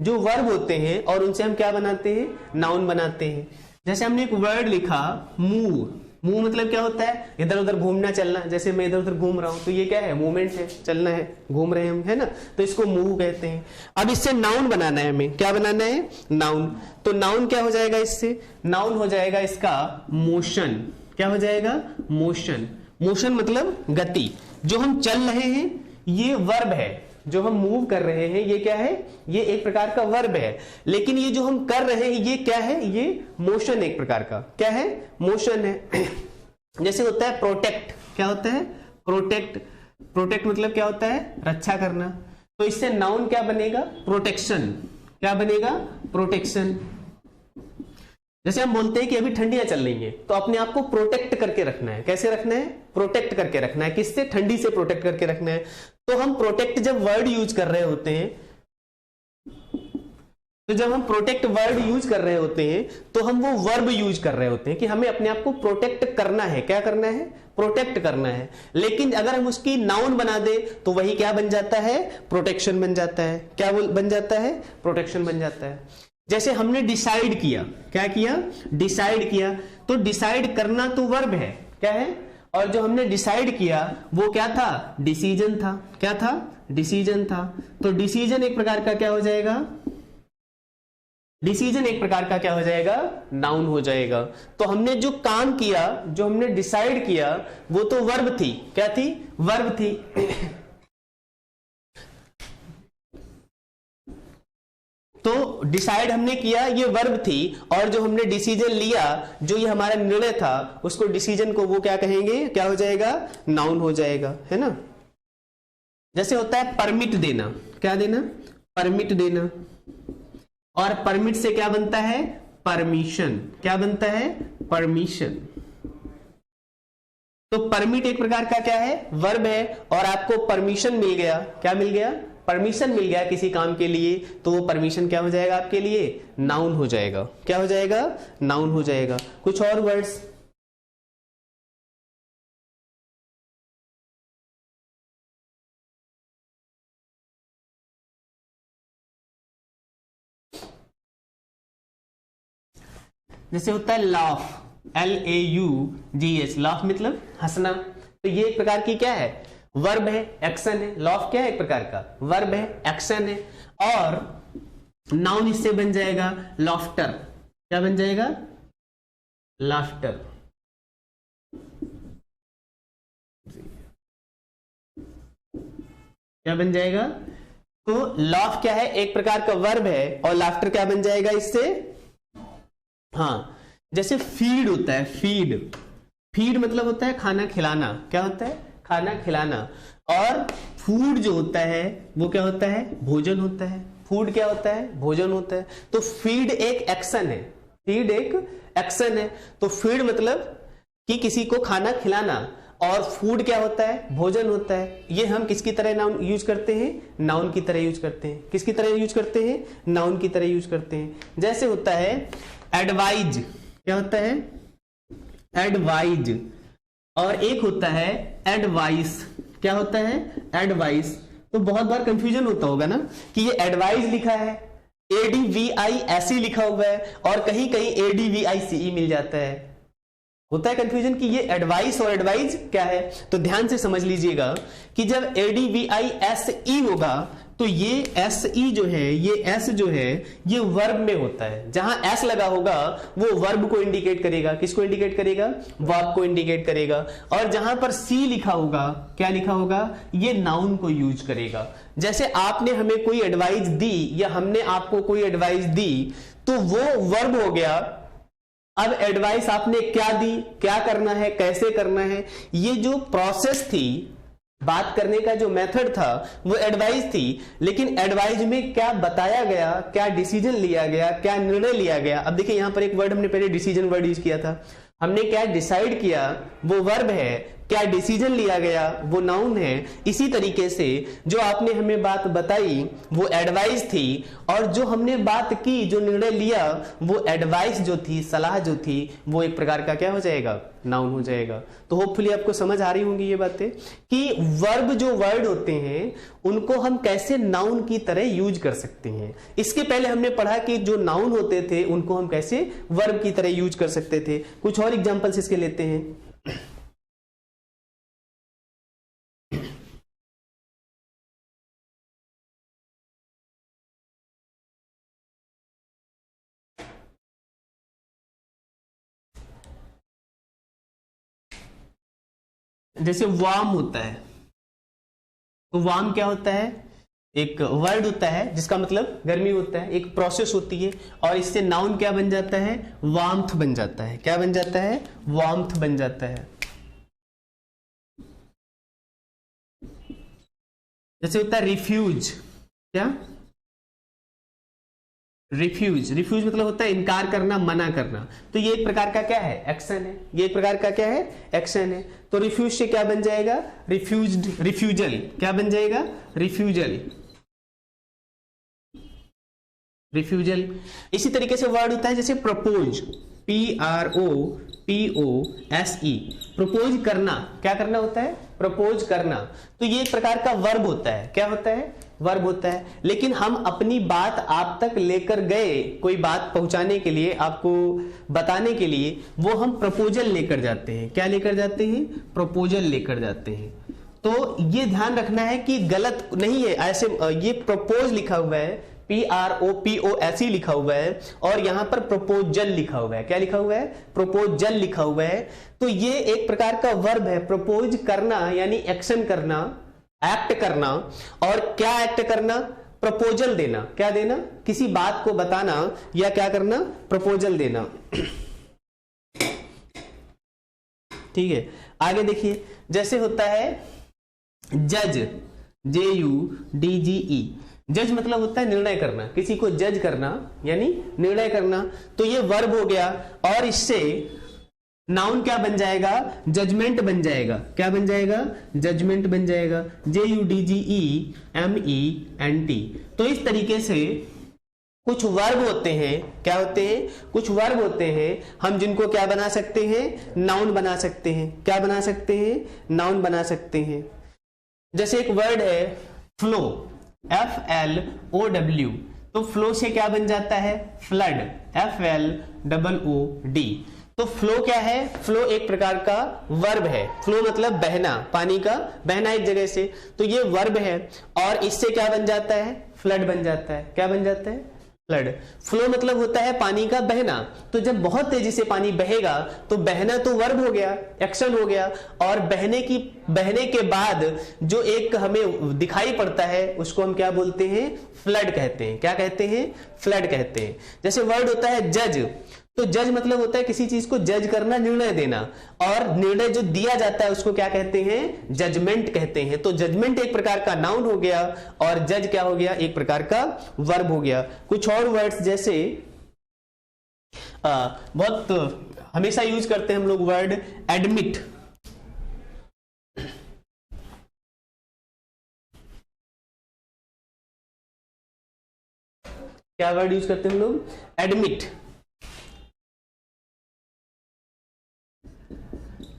जो वर्ब होते हैं और उनसे हम क्या बनाते हैं, नाउन बनाते हैं। जैसे हमने एक वर्ड लिखा मूव, मूव मतलब क्या होता है, इधर उधर घूमना, चलना। जैसे मैं इधर उधर घूम रहा हूं तो ये क्या है, मूवमेंट है, चलना है, घूम रहे हैं हम, है ना, तो इसको मूव कहते हैं। अब इससे नाउन बनाना है हमें, क्या बनाना है, नाउन। तो नाउन क्या हो जाएगा, इससे नाउन हो जाएगा इसका मोशन। क्या हो जाएगा, मोशन। मोशन मतलब गति। जो हम चल रहे हैं ये वर्ब है, जो हम मूव कर रहे हैं ये क्या है, ये एक प्रकार का वर्ब है, लेकिन ये जो हम कर रहे हैं ये क्या है, ये मोशन एक प्रकार का, क्या है, मोशन है। जैसे होता है प्रोटेक्ट, क्या होता है, प्रोटेक्ट। प्रोटेक्ट मतलब क्या होता है, रक्षा करना। तो इससे नाउन क्या बनेगा, प्रोटेक्शन। क्या बनेगा, प्रोटेक्शन। जैसे हम बोलते हैं कि अभी ठंडियां चल रही हैं, तो अपने आप को प्रोटेक्ट करके रखना है। कैसे रखना है, प्रोटेक्ट करके रखना है। किससे, ठंडी से प्रोटेक्ट करके रखना है। तो हम प्रोटेक्ट जब वर्ड यूज कर रहे होते हैं, तो जब हम प्रोटेक्ट वर्ड यूज कर रहे होते हैं तो हम वो वर्ब यूज कर रहे होते हैं कि हमें अपने आप को प्रोटेक्ट करना है। क्या करना है, प्रोटेक्ट करना है। लेकिन अगर हम उसकी नाउन बना दे तो वही क्या बन जाता है, प्रोटेक्शन बन जाता है। क्या बन जाता है, प्रोटेक्शन बन जाता है। जैसे हमने डिसाइड किया, क्या किया, डिसाइड किया, तो डिसाइड करना तो वर्ब है, क्या है, और जो हमने डिसाइड किया वो क्या था, डिसीजन था। क्या था, डिसीजन था। तो डिसीजन एक प्रकार का क्या हो जाएगा, डिसीजन एक प्रकार का क्या हो जाएगा, नाउन हो जाएगा। तो हमने जो काम किया, जो हमने डिसाइड किया, वो तो वर्ब थी। क्या थी, वर्ब थी। तो डिसाइड हमने किया, ये वर्ब थी, और जो हमने डिसीजन लिया, जो ये हमारा निर्णय था, उसको डिसीजन को वो क्या कहेंगे, क्या हो जाएगा, नाउन हो जाएगा, है ना। जैसे होता है परमिट देना, क्या देना, परमिट देना। और परमिट से क्या बनता है, परमिशन। क्या बनता है, परमिशन। तो परमिट एक प्रकार का क्या है, वर्ब है, और आपको परमिशन मिल गया। क्या मिल गया, परमिशन मिल गया किसी काम के लिए, तो वो परमिशन क्या हो जाएगा आपके लिए, नाउन हो जाएगा। क्या हो जाएगा, नाउन हो जाएगा। कुछ और वर्ड्स, जैसे होता है लाफ, LAUGH, लाफ मतलब हंसना। तो ये एक प्रकार की क्या है, वर्ब है, एक्शन है। लाफ क्या है, एक प्रकार का वर्ब है, एक्शन है। और नाउन इससे बन जाएगा लाफ्टर। क्या बन जाएगा, लाफ्टर। क्या बन जाएगा, तो लाफ क्या है, एक प्रकार का वर्ब है, और लाफ्टर क्या बन जाएगा इससे, हाँ। जैसे फीड होता है, फीड, फीड मतलब होता है खाना खिलाना। क्या होता है, खाना खिलाना। और फूड जो होता है वो क्या होता है, भोजन होता है। फूड क्या होता है, भोजन होता है। तो फीड एक एक्शन है, फीड एक एक्शन है। तो फीड मतलब कि किसी को खाना खिलाना, और फूड क्या होता है, भोजन होता है। ये हम किसकी तरह नाउन यूज करते हैं, नाउन की तरह यूज करते हैं। किसकी तरह यूज करते हैं, नाउन की तरह यूज करते हैं। जैसे होता है एडवाइज, क्या होता है, एडवाइज, और एक होता है एडवाइस, क्या होता है, एडवाइस। तो बहुत बार कंफ्यूजन होता होगा ना कि ये एडवाइस लिखा है, ADVISE लिखा हुआ है, और कहीं कहीं ADVICE मिल जाता है। होता है कंफ्यूजन कि ये एडवाइस और एडवाइज क्या है। तो ध्यान से समझ लीजिएगा कि जब ADVISE होगा तो ये SE जो है, ये S जो है, ये वर्ब में होता है। जहां S लगा होगा वो वर्ब को इंडिकेट करेगा। किसको इंडिकेट करेगा, वर्ब को इंडिकेट करेगा। और जहां पर C लिखा होगा, क्या लिखा होगा, ये नाउन को यूज करेगा। जैसे आपने हमें कोई एडवाइस दी या हमने आपको कोई एडवाइस दी, तो वो वर्ब हो गया। अब एडवाइस आपने क्या दी, क्या करना है, कैसे करना है, ये जो प्रोसेस थी, बात करने का जो मेथड था, वो एडवाइस थी। लेकिन एडवाइस में क्या बताया गया, क्या डिसीजन लिया गया, क्या निर्णय लिया गया। अब देखिए यहां पर एक वर्ड हमने पहले डिसीजन वर्ड यूज किया था। हमने क्या डिसाइड किया, वो वर्ब है। क्या डिसीजन लिया गया, वो नाउन है। इसी तरीके से जो आपने हमें बात बताई वो एडवाइस थी, और जो हमने बात की, जो निर्णय लिया, वो एडवाइस जो थी, सलाह जो थी, वो एक प्रकार का क्या हो जाएगा, नाउन हो जाएगा। तो होपफुली आपको समझ आ रही होंगी ये बातें कि वर्ब जो वर्ड होते हैं उनको हम कैसे नाउन की तरह यूज कर सकते हैं। इसके पहले हमने पढ़ा कि जो नाउन होते थे उनको हम कैसे वर्ब की तरह यूज कर सकते थे। कुछ और एग्जांपल्स इसके लेते हैं। जैसे वार्म होता है, तो वार्म क्या होता है, एक वर्ड होता है जिसका मतलब गर्मी होता है, एक प्रोसेस होती है, और इससे नाउन क्या बन जाता है, वार्मथ बन जाता है। क्या बन जाता है, वार्मथ बन जाता है। जैसे होता है रिफ्यूज, क्या, रिफ्यूज, रिफ्यूज मतलब होता है इनकार करना, मना करना। तो ये एक प्रकार का क्या है, एक्शन है। ये एक प्रकार का क्या है, एक्शन है। तो रिफ्यूज से क्या बन जाएगा, रिफ्यूज्ड, रिफ्यूजल। क्या बन जाएगा, रिफ्यूजल, रिफ्यूजल। इसी तरीके से वर्ड होता है जैसे प्रपोज, PROPOSE, प्रपोज करना। क्या करना होता है, प्रपोज करना। तो ये एक प्रकार का वर्ब होता है। क्या होता है, वर्ब होता है। लेकिन हम अपनी बात आप तक लेकर गए, कोई बात पहुंचाने के लिए, आपको बताने के लिए, वो हम प्रपोजल लेकर जाते हैं। क्या लेकर जाते हैं, प्रपोजल लेकर जाते हैं। तो ये ध्यान रखना है कि गलत नहीं है ऐसे। ये प्रपोज लिखा हुआ है, PROPOSE लिखा हुआ है, और यहां पर प्रपोजल लिखा हुआ है। क्या लिखा हुआ है, प्रपोजल लिखा हुआ है। तो ये एक प्रकार का वर्ब है, प्रपोज करना यानी एक्शन करना, एक्ट करना। और क्या एक्ट करना, प्रपोजल देना। क्या देना, किसी बात को बताना, या क्या करना, प्रपोजल देना। ठीक है, आगे देखिए। जैसे होता है जज, JUDGE। जज मतलब होता है निर्णय करना, किसी को जज करना यानी निर्णय करना। तो ये वर्ब हो गया, और इससे नाउन क्या बन जाएगा, जजमेंट बन जाएगा। क्या बन जाएगा, जजमेंट बन जाएगा, JUDGEMENT। तो इस तरीके से कुछ वर्ब होते हैं, क्या होते हैं, कुछ वर्ब होते हैं हम जिनको क्या बना सकते हैं, नाउन बना सकते हैं। क्या बना सकते हैं, नाउन बना सकते हैं। जैसे एक वर्ड है फ्लो, FLOW। तो फ्लो से क्या बन जाता है, फ्लड, FLOOD। तो फ्लो क्या है, फ्लो एक प्रकार का वर्ब है। फ्लो मतलब बहना, पानी का बहना एक जगह से। तो ये वर्ब है, और इससे क्या बन जाता है, फ्लड बन जाता है। क्या बन जाता है, फ्लड। फ्लो मतलब होता है पानी का बहना। तो जब बहुत तेजी से पानी बहेगा तो बहना तो वर्ब हो गया, एक्शन हो गया, और बहने के बाद जो एक हमें दिखाई पड़ता है उसको हम क्या बोलते हैं, फ्लड कहते हैं। क्या कहते हैं, फ्लड कहते हैं। जैसे वर्ड होता है जज। तो जज मतलब होता है किसी चीज को जज करना, निर्णय देना, और निर्णय जो दिया जाता है उसको क्या कहते हैं, जजमेंट कहते हैं। तो जजमेंट एक प्रकार का नाउन हो गया, और जज क्या हो गया, एक प्रकार का वर्ब हो गया। कुछ और वर्ड्स जैसे बहुत हमेशा यूज करते हैं हम लोग वर्ड एडमिट। क्या वर्ड यूज करते हैं हम लोग? एडमिट।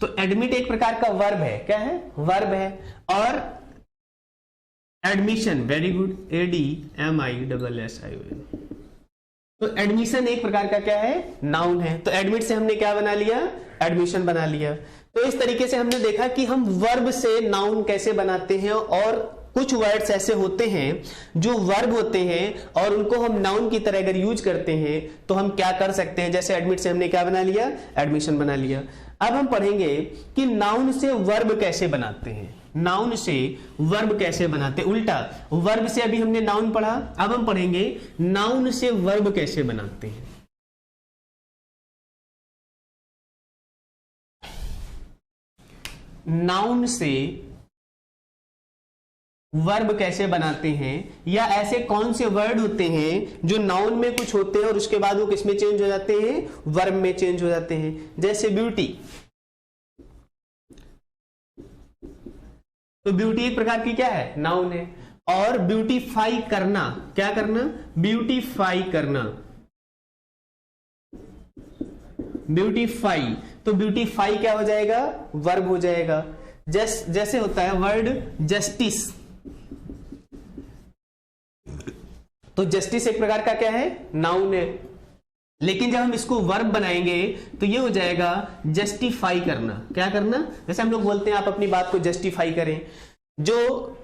तो एडमिट एक प्रकार का वर्ब है, क्या है? वर्ब है। और एडमिशन, वेरी गुड, ADMISSION, तो एडमिशन एक प्रकार का क्या है? नाउन है। तो एडमिट से हमने क्या बना लिया? एडमिशन बना लिया। तो इस तरीके से हमने देखा कि हम वर्ब से नाउन कैसे बनाते हैं, और कुछ वर्ड्स ऐसे होते हैं जो वर्ब होते हैं और उनको हम नाउन की तरह अगर यूज करते हैं तो हम क्या कर सकते हैं। जैसे एडमिट से हमने क्या बना लिया? एडमिशन बना लिया। अब हम पढ़ेंगे कि नाउन से वर्ब कैसे बनाते हैं। नाउन से वर्ब कैसे बनाते हैं, उल्टा वर्ब से अभी हमने नाउन पढ़ा, अब हम पढ़ेंगे नाउन से वर्ब कैसे बनाते हैं। नाउन से वर्ब कैसे बनाते हैं, या ऐसे कौन से वर्ड होते हैं जो नाउन में कुछ होते हैं और उसके बाद वो किसमें चेंज हो जाते हैं? वर्ब में चेंज हो जाते हैं। जैसे ब्यूटी, तो ब्यूटी एक प्रकार की क्या है? नाउन है। और ब्यूटीफाई करना, क्या करना? ब्यूटीफाई करना, ब्यूटीफाई, तो ब्यूटीफाई क्या हो जाएगा? वर्ब हो जाएगा। जैसे होता है वर्ड जस्टिस, तो जस्टिस एक प्रकार का क्या है? नाउन है। लेकिन जब हम इसको वर्ब बनाएंगे तो ये हो जाएगा जस्टिफाई करना। क्या करना? जैसे हम लोग बोलते हैं आप अपनी बात को जस्टिफाई करें। जो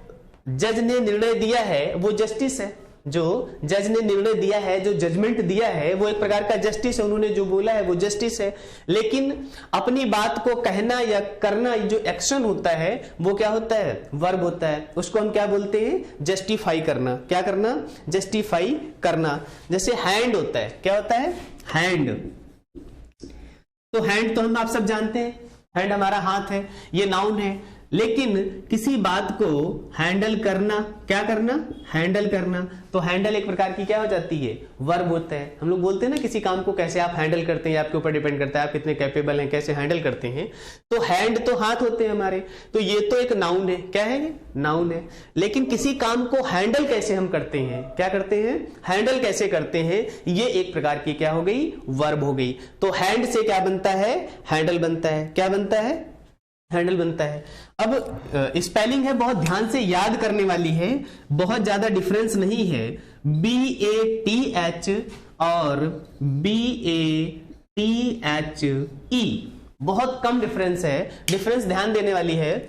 जज ने निर्णय दिया है वो जस्टिस है। जो जज ने निर्णय दिया है, जो जजमेंट दिया है, वो एक प्रकार का जस्टिस है। उन्होंने जो बोला है वो जस्टिस है। लेकिन अपनी बात को कहना या करना, जो एक्शन होता है वो क्या होता है? वर्ब होता है। उसको हम क्या बोलते हैं? जस्टिफाई करना। क्या करना? जस्टिफाई करना। जैसे हैंड होता है, क्या होता है? हैंड, तो हैंड तो हम आप सब जानते हैं, हैंड हमारा हाथ है, ये नाउन है। लेकिन किसी बात को हैंडल करना, क्या करना? हैंडल करना, तो हैंडल एक प्रकार की क्या हो जाती है? वर्ब होता है। हम लोग बोलते हैं ना किसी काम को कैसे आप हैंडल करते हैं, आपके ऊपर डिपेंड करता है आप कितने कैपेबल हैं, कैसे हैंडल करते हैं। तो हैंड तो हाथ होते हैं हमारे, तो ये तो एक नाउन है। क्या है ये? नाउन है। लेकिन किसी काम को हैंडल कैसे हम करते हैं, क्या करते हैं? हैंडल कैसे करते हैं, ये एक प्रकार की क्या हो गई? वर्ब हो गई। तो हैंड से क्या बनता है? हैंडल बनता है। क्या बनता है? हैंडल बनता है। अब स्पेलिंग है, बहुत ध्यान से याद करने वाली है, बहुत ज्यादा डिफरेंस नहीं है। BATH और BATHE, बहुत कम डिफरेंस है। डिफरेंस ध्यान देने वाली है।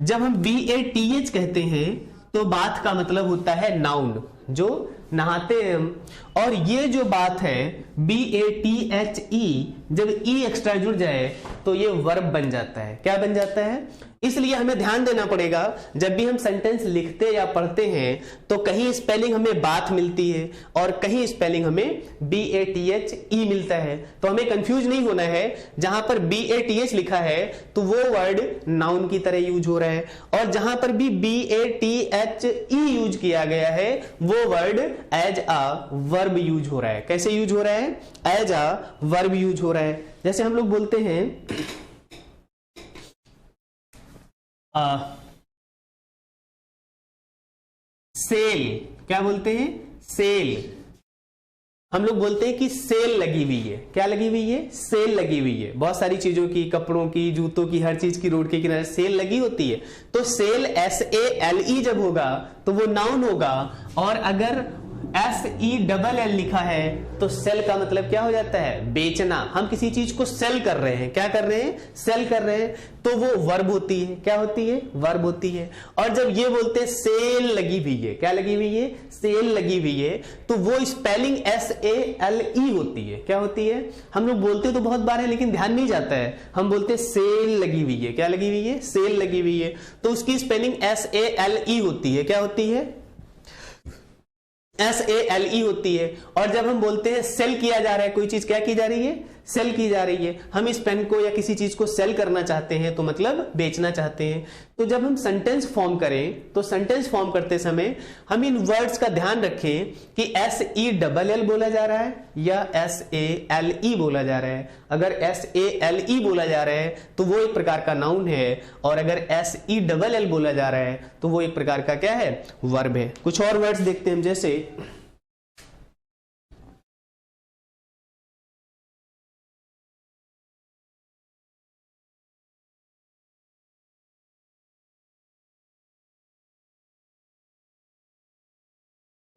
जब हम BATH कहते हैं तो बात का मतलब होता है नाउन, जो नहाते हैं हम। और ये जो बात है BATHE, जब E एक्स्ट्रा जुड़ जाए तो ये वर्ब बन जाता है। क्या बन जाता है? इसलिए हमें ध्यान देना पड़ेगा, जब भी हम सेंटेंस लिखते या पढ़ते हैं तो कहीं स्पेलिंग हमें बात मिलती है और कहीं स्पेलिंग हमें BATHE मिलता है। तो हमें कंफ्यूज नहीं होना है। जहां पर BATH लिखा है तो वो वर्ड नाउन की तरह यूज हो रहा है, और जहां पर भी BATHE यूज किया गया है वो word as a verb use हो रहा है। कैसे यूज हो रहा है? एज अ वर्ब यूज हो रहा है। जैसे हम लोग बोलते हैं सेल, क्या बोलते हैं? सेल। हम लोग बोलते हैं कि सेल लगी हुई है। क्या लगी हुई है? सेल लगी हुई है। बहुत सारी चीजों की, कपड़ों की, जूतों की, हर चीज की रोड के किनारे सेल लगी होती है। तो सेल SALE जब होगा तो वो नाउन होगा, और अगर SELL लिखा है तो सेल का मतलब क्या हो जाता है? बेचना। हम किसी चीज को सेल कर रहे हैं। क्या कर रहे हैं? सेल कर रहे हैं, तो वो वर्ब होती है। क्या होती है? वर्ब होती है। और जब ये बोलते हैं सेल लगी हुई है, क्या लगी हुई है? सेल लगी हुई है, तो वो स्पेलिंग SALE होती है। क्या होती है? हम लोग बोलते तो बहुत बार है लेकिन ध्यान नहीं जाता है। हम बोलते हैं सेल लगी हुई है। क्या लगी हुई है? सेल लगी हुई है, तो उसकी स्पेलिंग SALE होती है। क्या होती है? SALE होती है। और जब हम बोलते हैं सेल किया जा रहा है, कोई चीज क्या की जा रही है? सेल की जा रही है। हम इस पेन को या किसी चीज को सेल करना चाहते हैं तो मतलब बेचना चाहते हैं। तो जब हम सेंटेंस फॉर्म करें तो सेंटेंस फॉर्म करते समय हम इन वर्ड्स का ध्यान रखें कि SELL बोला जा रहा है या SALE बोला जा रहा है। अगर SALE बोला जा रहा है तो वो एक प्रकार का नाउन है, और अगर SELL बोला जा रहा है तो वो एक प्रकार का क्या है? वर्ब है। कुछ और वर्ड्स देखते हैं, जैसे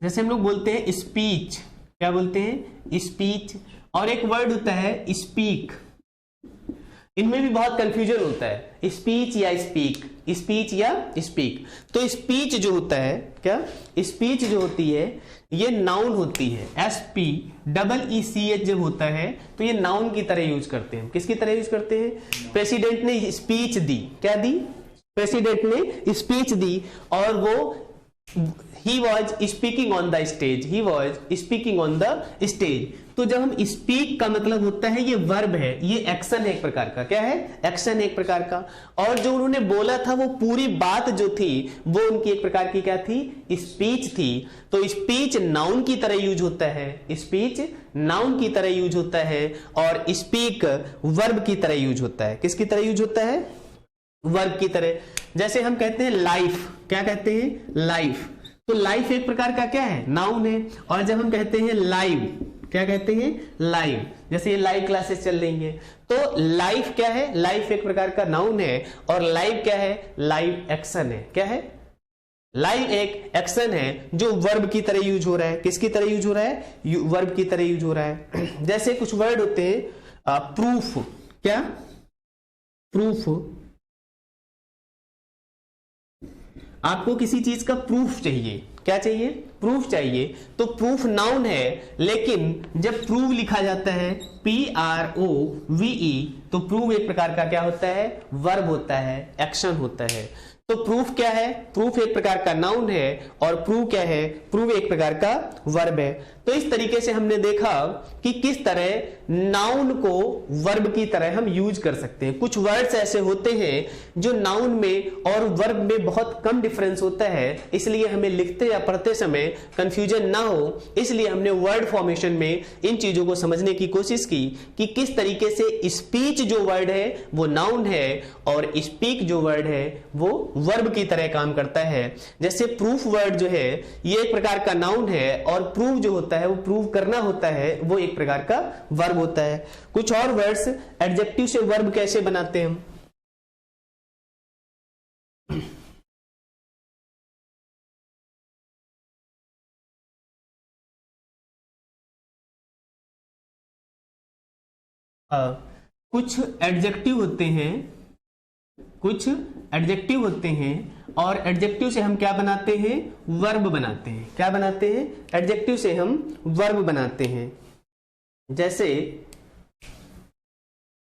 जैसे हम लोग बोलते हैं स्पीच, क्या बोलते हैं? स्पीच। और एक वर्ड होता है स्पीक, इनमें भी बहुत कंफ्यूजन होता है, स्पीच या स्पीक, स्पीच या स्पीक। तो स्पीच जो होता है, क्या स्पीच जो होती है ये नाउन होती है, SPEECH जब होता है तो ये नाउन की तरह यूज करते हैं। किसकी तरह यूज करते हैं? प्रेसिडेंट ने स्पीच दी, क्या दी? प्रेसिडेंट ने स्पीच दी और वो he was speaking on the stage, he was speaking on the stage। तो जब हम स्पीक का मतलब होता है ये वर्ब है, ये एक्शन है एक प्रकार का, क्या है? एक्शन है एक प्रकार का। और जो उन्होंने बोला था वो पूरी बात जो थी वो उनकी एक प्रकार की क्या थी? स्पीच थी। तो स्पीच नाउन की तरह यूज होता है, स्पीच नाउन की तरह यूज होता है और स्पीक वर्ब की तरह यूज होता है। किसकी तरह यूज होता है? वर्ब की तरह। जैसे हम कहते हैं लाइफ, क्या कहते हैं? लाइफ। तो लाइफ एक प्रकार का क्या है? नाउन है। और जब हम कहते हैं लाइव, क्या कहते हैं? लाइव। जैसे ये लाइव क्लासेस चल रही हैं, तो लाइफ क्या है? लाइफ एक प्रकार का नाउन है और लाइव क्या है? लाइव एक्शन है। क्या है? लाइव एक एक्शन है जो वर्ब की तरह यूज हो रहा है। किसकी तरह यूज हो रहा है? वर्ब की तरह यूज हो रहा है। जैसे कुछ वर्ड होते हैं प्रूफ, क्या? प्रूफ। आपको किसी चीज का प्रूफ चाहिए, क्या चाहिए? प्रूफ चाहिए। तो प्रूफ नाउन है, लेकिन जब प्रूव लिखा जाता है PROVE तो प्रूव एक प्रकार का क्या होता है? वर्ब होता है, एक्शन होता है। तो प्रूफ क्या है? प्रूफ एक प्रकार का नाउन है और प्रूव क्या है? प्रूव एक प्रकार का वर्ब है। तो इस तरीके से हमने देखा कि किस तरह नाउन को वर्ब की तरह हम यूज कर सकते हैं। कुछ वर्ड्स ऐसे होते हैं जो नाउन में और वर्ब में बहुत कम डिफरेंस होता है, इसलिए हमें लिखते या पढ़ते समय कंफ्यूजन ना हो, इसलिए हमने वर्ड फॉर्मेशन में इन चीजों को समझने की कोशिश की कि किस तरीके से स्पीच जो वर्ड है वो नाउन है और स्पीक जो वर्ड है वो वर्ब की तरह काम करता है। जैसे प्रूफ वर्ड जो है ये एक प्रकार का नाउन है और प्रूव जो होता है वो प्रूव करना होता है, वो एक प्रकार का वर्ब होता है। कुछ और वर्ड्स एडजेक्टिव से वर्ब कैसे बनाते हैं हम? कुछ एडजेक्टिव होते हैं, कुछ एडजेक्टिव होते हैं और एडजेक्टिव से हम क्या बनाते हैं? वर्ब बनाते हैं। क्या बनाते हैं? एडजेक्टिव से हम वर्ब बनाते हैं। जैसे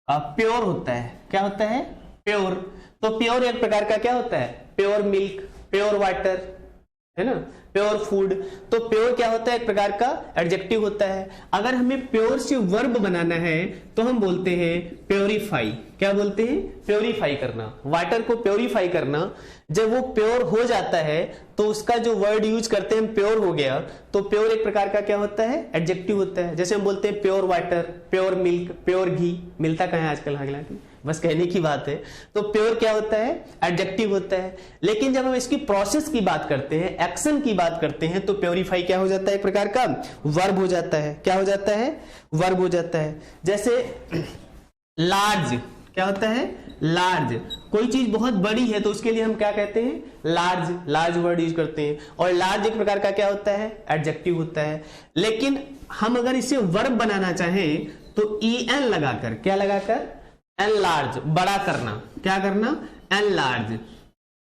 प्योर होता है, क्या होता है? प्योर। तो प्योर एक प्रकार का क्या होता है? प्योर मिल्क, प्योर वाटर, है ना, प्योर फूड। तो प्योर क्या होता है? एक प्रकार का एडजेक्टिव होता है। अगर हमें प्योर से वर्ब बनाना है तो हम बोलते हैं प्योरीफाई। क्या बोलते हैं? प्योरीफाई करना, वाटर को प्योरीफाई करना। जब वो प्योर हो जाता है तो उसका जो वर्ड यूज करते हैं प्योर हो गया, तो प्योर एक प्रकार का क्या होता है? एडजेक्टिव होता है। जैसे हम बोलते हैं pure water, pure milk, pure ghee. मिलता कहाँ है आजकल? हालांकि बस कहने की बात है। तो प्योर क्या होता है? एडजेक्टिव होता है। लेकिन जब हम इसकी प्रोसेस की बात करते हैं, एक्शन की बात करते हैं, तो प्योरीफाई क्या हो जाता है? एक प्रकार का वर्ब हो जाता है। क्या हो जाता है? वर्ब हो जाता है। जैसे लार्ज, क्या होता है? लार्ज। कोई चीज बहुत बड़ी है तो उसके लिए हम क्या कहते हैं? लार्ज। लार्ज वर्ड यूज करते हैं। और लार्ज एक प्रकार का क्या होता है? एडजेक्टिव होता है। लेकिन हम अगर इसे वर्ब बनाना चाहें तो EN लगाकर, क्या लगाकर? एनलार्ज, बड़ा करना। क्या करना? एनलार्ज।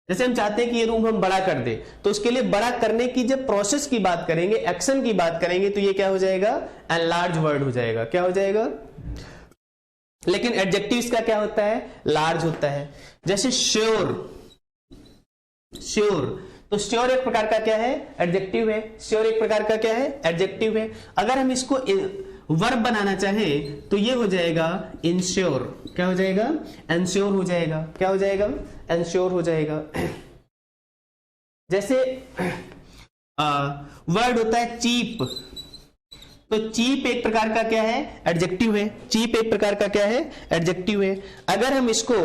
जैसे हम चाहते हैं कि ये रूम हम बड़ा कर दे, तो उसके लिए बड़ा करने की जब प्रोसेस की बात करेंगे, एक्शन की बात करेंगे, तो ये क्या हो जाएगा? एनलार्ज वर्ड हो जाएगा। क्या हो जाएगा? लेकिन एडजेक्टिव इसका क्या होता है? लार्ज होता है। जैसे श्योर, श्योर। तो श्योर एक प्रकार का क्या है? एडजेक्टिव है। श्योर एक प्रकार का क्या है? एडजेक्टिव है। अगर हम इसको वर्ब बनाना चाहें तो ये हो जाएगा इंश्योर। क्या हो जाएगा? इंश्योर हो जाएगा। क्या हो जाएगा? इंश्योर हो जाएगा। जैसे वर्ड होता है चीप। तो चीप एक प्रकार का क्या है? एडजेक्टिव है। चीप एक प्रकार का क्या है? एडजेक्टिव है। अगर हम इसको,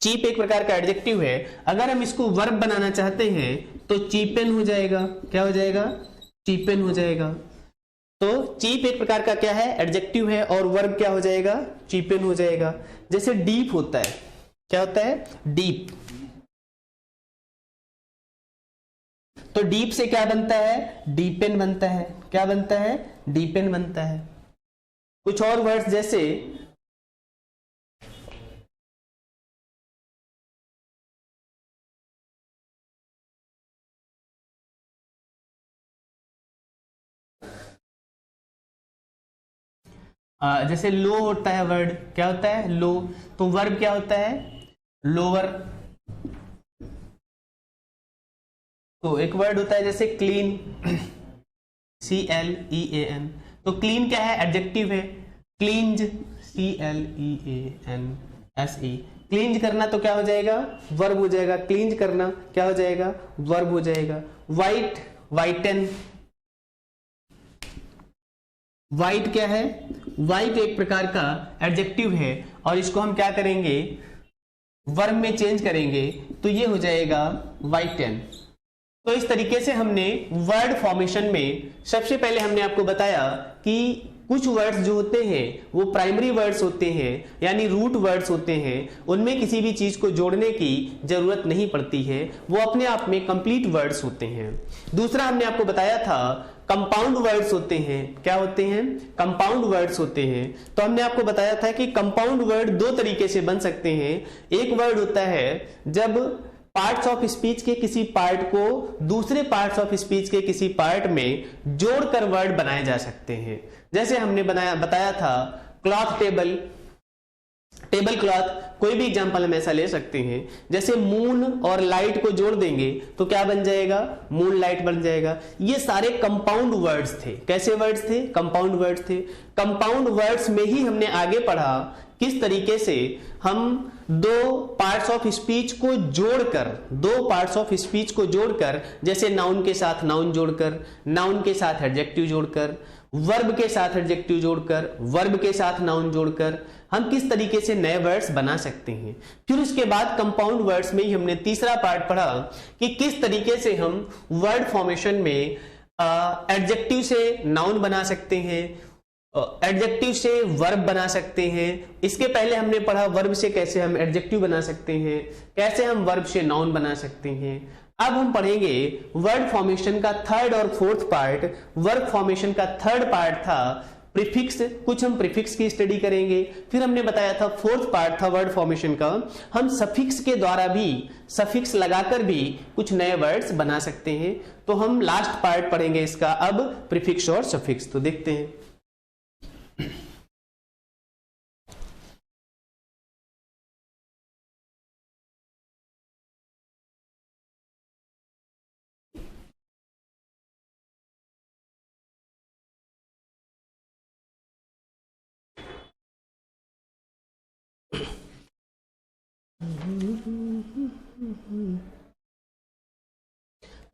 चीप एक प्रकार का एडजेक्टिव है, अगर हम इसको वर्ब बनाना चाहते हैं तो चीपन हो जाएगा। क्या हो जाएगा? चीपन हो जाएगा। तो चीप एक प्रकार का क्या है? एडजेक्टिव है और वर्ब क्या हो जाएगा? चीपन हो जाएगा। जैसे डीप होता है, क्या होता है? डीप। तो डीप से क्या बनता है, डीपेन बनता है। क्या बनता है, डीपेन बनता है। कुछ और वर्ड्स जैसे जैसे लो होता है वर्ड, क्या होता है, लो। तो वर्ब क्या होता है, लोअर। तो एक वर्ड होता है जैसे क्लीन, CLEAN। तो क्लीन क्या है, एडजेक्टिव है। Cleanse, CLEANSE। क्लींज करना तो क्या हो जाएगा, वर्ब हो जाएगा। क्लींज करना क्या हो जाएगा, वर्ब हो जाएगा। वाइट, वाइटन। वाइट क्या है, वाइट एक प्रकार का एडजेक्टिव है और इसको हम क्या करेंगे, वर्ब में चेंज करेंगे तो ये हो जाएगा वाइटन। तो इस तरीके से हमने वर्ड फॉर्मेशन में सबसे पहले हमने आपको बताया कि कुछ वर्ड्स जो होते हैं वो प्राइमरी वर्ड्स होते हैं, यानी रूट वर्ड्स होते हैं। उनमें किसी भी चीज को जोड़ने की जरूरत नहीं पड़ती है, वो अपने आप में कंप्लीट वर्ड्स होते हैं। दूसरा हमने आपको बताया था कंपाउंड वर्ड्स होते हैं। क्या होते हैं, कंपाउंड वर्ड्स होते हैं। तो हमने आपको बताया था कि कंपाउंड वर्ड दो तरीके से बन सकते हैं। एक वर्ड होता है जब पार्ट्स ऑफ स्पीच के किसी पार्ट को दूसरे पार्ट्स ऑफ स्पीच के किसी पार्ट में जोड़कर वर्ड बनाए जा सकते हैं। जैसे हमने बताया था क्लॉथ टेबल, टेबल क्लॉथ। कोई भी एग्जांपल हम ऐसा ले सकते हैं, जैसे मून और लाइट को जोड़ देंगे तो क्या बन जाएगा, मून लाइट बन जाएगा। ये सारे कंपाउंड वर्ड्स थे। कैसे वर्ड्स थे, कंपाउंड वर्ड्स थे। कंपाउंड वर्ड्स में ही हमने आगे पढ़ा किस तरीके से हम दो पार्ट्स ऑफ स्पीच को जोड़कर, जैसे नाउन के साथ नाउन जोड़कर, नाउन के साथ एडजेक्टिव जोड़कर, वर्ब के साथ एडजेक्टिव जोड़कर, वर्ब के साथ नाउन जोड़कर हम किस तरीके से नए वर्ड्स बना सकते हैं। फिर उसके बाद कंपाउंड वर्ड्स में ही हमने तीसरा पार्ट पढ़ा कि किस तरीके से हम वर्ड फॉर्मेशन में एडजेक्टिव से नाउन बना सकते हैं, एडजेक्टिव से वर्ब बना सकते हैं। इसके पहले हमने पढ़ा वर्ब से कैसे हम एडजेक्टिव बना सकते हैं, कैसे हम वर्ब से नाउन बना सकते हैं। अब हम पढ़ेंगे वर्ड फॉर्मेशन का थर्ड और फोर्थ पार्ट। वर्ड फॉर्मेशन का थर्ड पार्ट था प्रीफिक्स। कुछ हम प्रीफिक्स की स्टडी करेंगे। फिर हमने बताया था फोर्थ पार्ट था वर्ड फॉर्मेशन का, हम सफिक्स के द्वारा भी, सफिक्स लगाकर भी कुछ नए वर्ड्स बना सकते हैं। तो हम लास्ट पार्ट पढ़ेंगे इसका अब, प्रीफिक्स और सफिक्स। तो देखते हैं।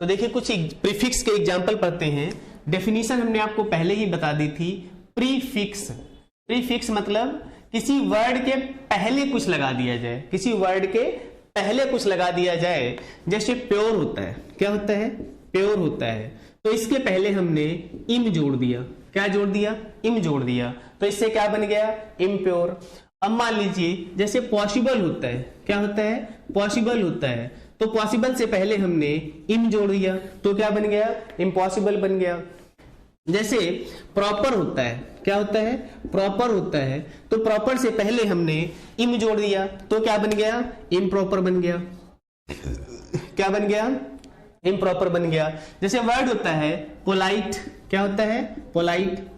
तो देखिए कुछ प्रीफिक्स के एग्जांपल पढ़ते हैं। डेफिनेशन हमने आपको पहले ही बता दी थी। प्रीफिक्स, प्रीफिक्स मतलब किसी वर्ड के पहले कुछ लगा दिया जाए, किसी वर्ड के पहले कुछ लगा दिया जाए। जैसे प्योर होता है, क्या होता है, प्योर होता है, तो इसके पहले हमने इम जोड़ दिया। क्या जोड़ दिया, इम जोड़ दिया, तो इससे क्या बन गया, इम्प्योर। अब मान लीजिए जैसे पॉसिबल होता है, क्या होता है, पॉसिबल होता है, तो पॉसिबल से पहले हमने इम जोड़ दिया तो क्या बन गया, इम्पॉसिबल बन गया। जैसे प्रॉपर होता है, क्या होता है, प्रॉपर होता है, तो प्रॉपर से पहले हमने इम जोड़ दिया तो क्या बन गया, इम्प्रॉपर बन गया। क्या बन गया, इम्प्रॉपर बन गया। जैसे वर्ड होता है पोलाइट, क्या होता है, पोलाइट,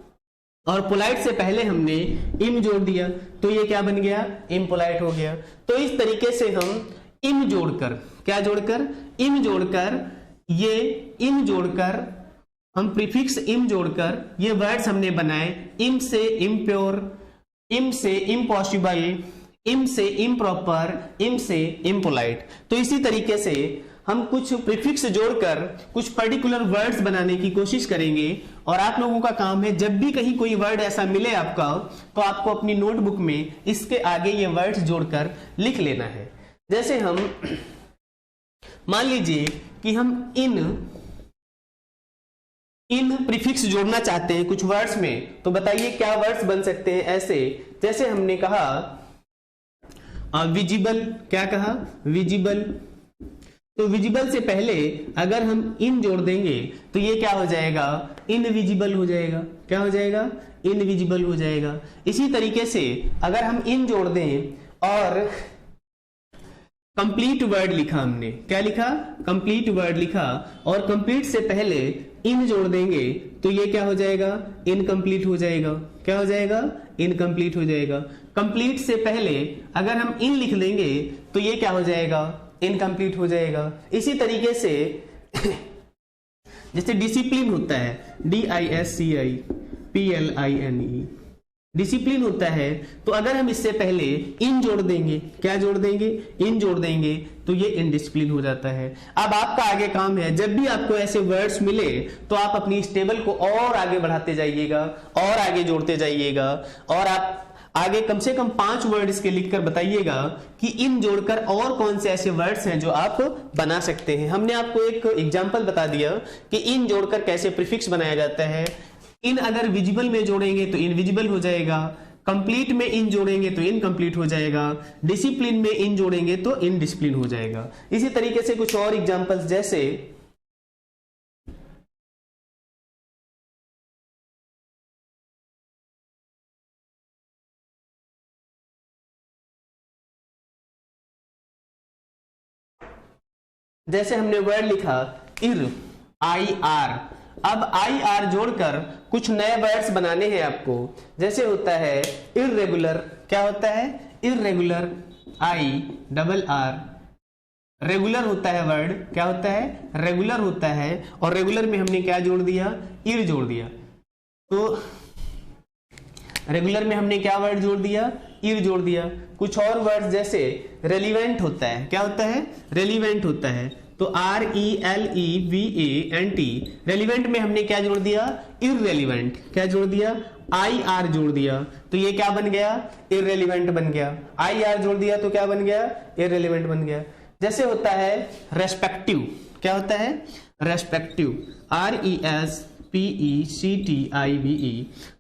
और पोलाइट से पहले हमने इम जोड़ दिया तो ये क्या बन गया, इम्पोलाइट हो गया। तो इस तरीके से हम इम जोड़कर, क्या जोड़कर, इम जोड़कर, ये इम जोड़कर, हम प्रीफिक्स इम जोड़कर ये वर्ड्स हमने बनाए। इम से इम्प्योर, इम से इम्पॉसिबल, इम से इम्प्रॉपर, इम से इम्पोलाइट। तो इसी तरीके से हम कुछ प्रीफिक्स जोड़कर कुछ पर्टिकुलर वर्ड्स बनाने की कोशिश करेंगे। और आप लोगों का काम है जब भी कहीं कोई वर्ड ऐसा मिले आपका, तो आपको अपनी नोटबुक में इसके आगे ये वर्ड्स जोड़कर लिख लेना है। जैसे हम मान लीजिए कि हम इन प्रीफिक्स जोड़ना चाहते हैं कुछ वर्ड्स में, तो बताइए क्या वर्ड्स बन सकते हैं ऐसे। जैसे हमने कहा विजिबल, क्या कहा, विजिबल, तो विजिबल से पहले अगर हम इन जोड़ देंगे तो ये क्या हो जाएगा, इनविजिबल हो जाएगा। क्या हो जाएगा, इनविजिबल हो जाएगा। इसी तरीके से अगर हम इन जोड़ दें और कंप्लीट वर्ड लिखा, हमने क्या लिखा, कंप्लीट वर्ड लिखा, और कंप्लीट से पहले इन जोड़ देंगे तो ये क्या हो जाएगा, इनकम्प्लीट हो जाएगा। क्या हो जाएगा, इनकम्प्लीट हो जाएगा। कंप्लीट से पहले अगर हम इन लिख देंगे तो ये क्या हो जाएगा, इनकम्प्लीट हो जाएगा। इसी तरीके से जैसे डिसिप्लिन होता है, DISCIPLINE, डिसिप्लिन होता है, तो अगर हम इससे पहले इन जोड़ देंगे, क्या जोड़ देंगे, इन जोड़ देंगे, तो ये इनडिसिप्लिन हो जाता है। अब आपका आगे काम है, जब भी आपको ऐसे वर्ड्स मिले तो आप अपनी इस टेबल को और आगे बढ़ाते जाइएगा और आगे जोड़ते जाइएगा, और आप आगे कम से कम 5 वर्ड इसके लिखकर बताइएगा कि इन जोड़कर और कौन से ऐसे वर्ड्स हैं जो आप बना सकते हैं। हमने आपको एक एग्जाम्पल बता दिया कि इन जोड़कर कैसे प्रीफिक्स बनाया जाता है। इन अगर विजिबल में जोड़ेंगे तो इनविजिबल हो जाएगा, कंप्लीट में इन जोड़ेंगे तो इनकम्प्लीट हो जाएगा, डिसिप्लिन में इन जोड़ेंगे तो इनडिसिप्लिन हो जाएगा। इसी तरीके से कुछ और एग्जांपल्स जैसे हमने वर्ड लिखा इर, IR। अब IR जोड़कर कुछ नए वर्ड्स बनाने हैं आपको। जैसे होता है इर्रेगुलर, क्या होता है, इर्रेगुलर, IRR। रेगुलर होता है वर्ड, क्या होता है, रेगुलर होता है, और रेगुलर में हमने क्या जोड़ दिया, इर जोड़ दिया। तो रेगुलर में हमने क्या वर्ड जोड़ दिया, इर जोड़ दिया। कुछ और वर्ड्स जैसे रेलिवेंट होता है, क्या होता है, रेलिवेंट होता है, तो RELEVANT। रेलिवेंट में हमने क्या जोड़ दिया, इररेलिवेंट। क्या जोड़ दिया, IR जोड़ दिया, तो ये क्या बन गया, इररेलिवेंट बन गया। IR जोड़ दिया तो क्या बन गया, इररेलिवेंट बन गया। जैसे होता है रेस्पेक्टिव, क्या होता है, रेस्पेक्टिव, RESPECTIVE।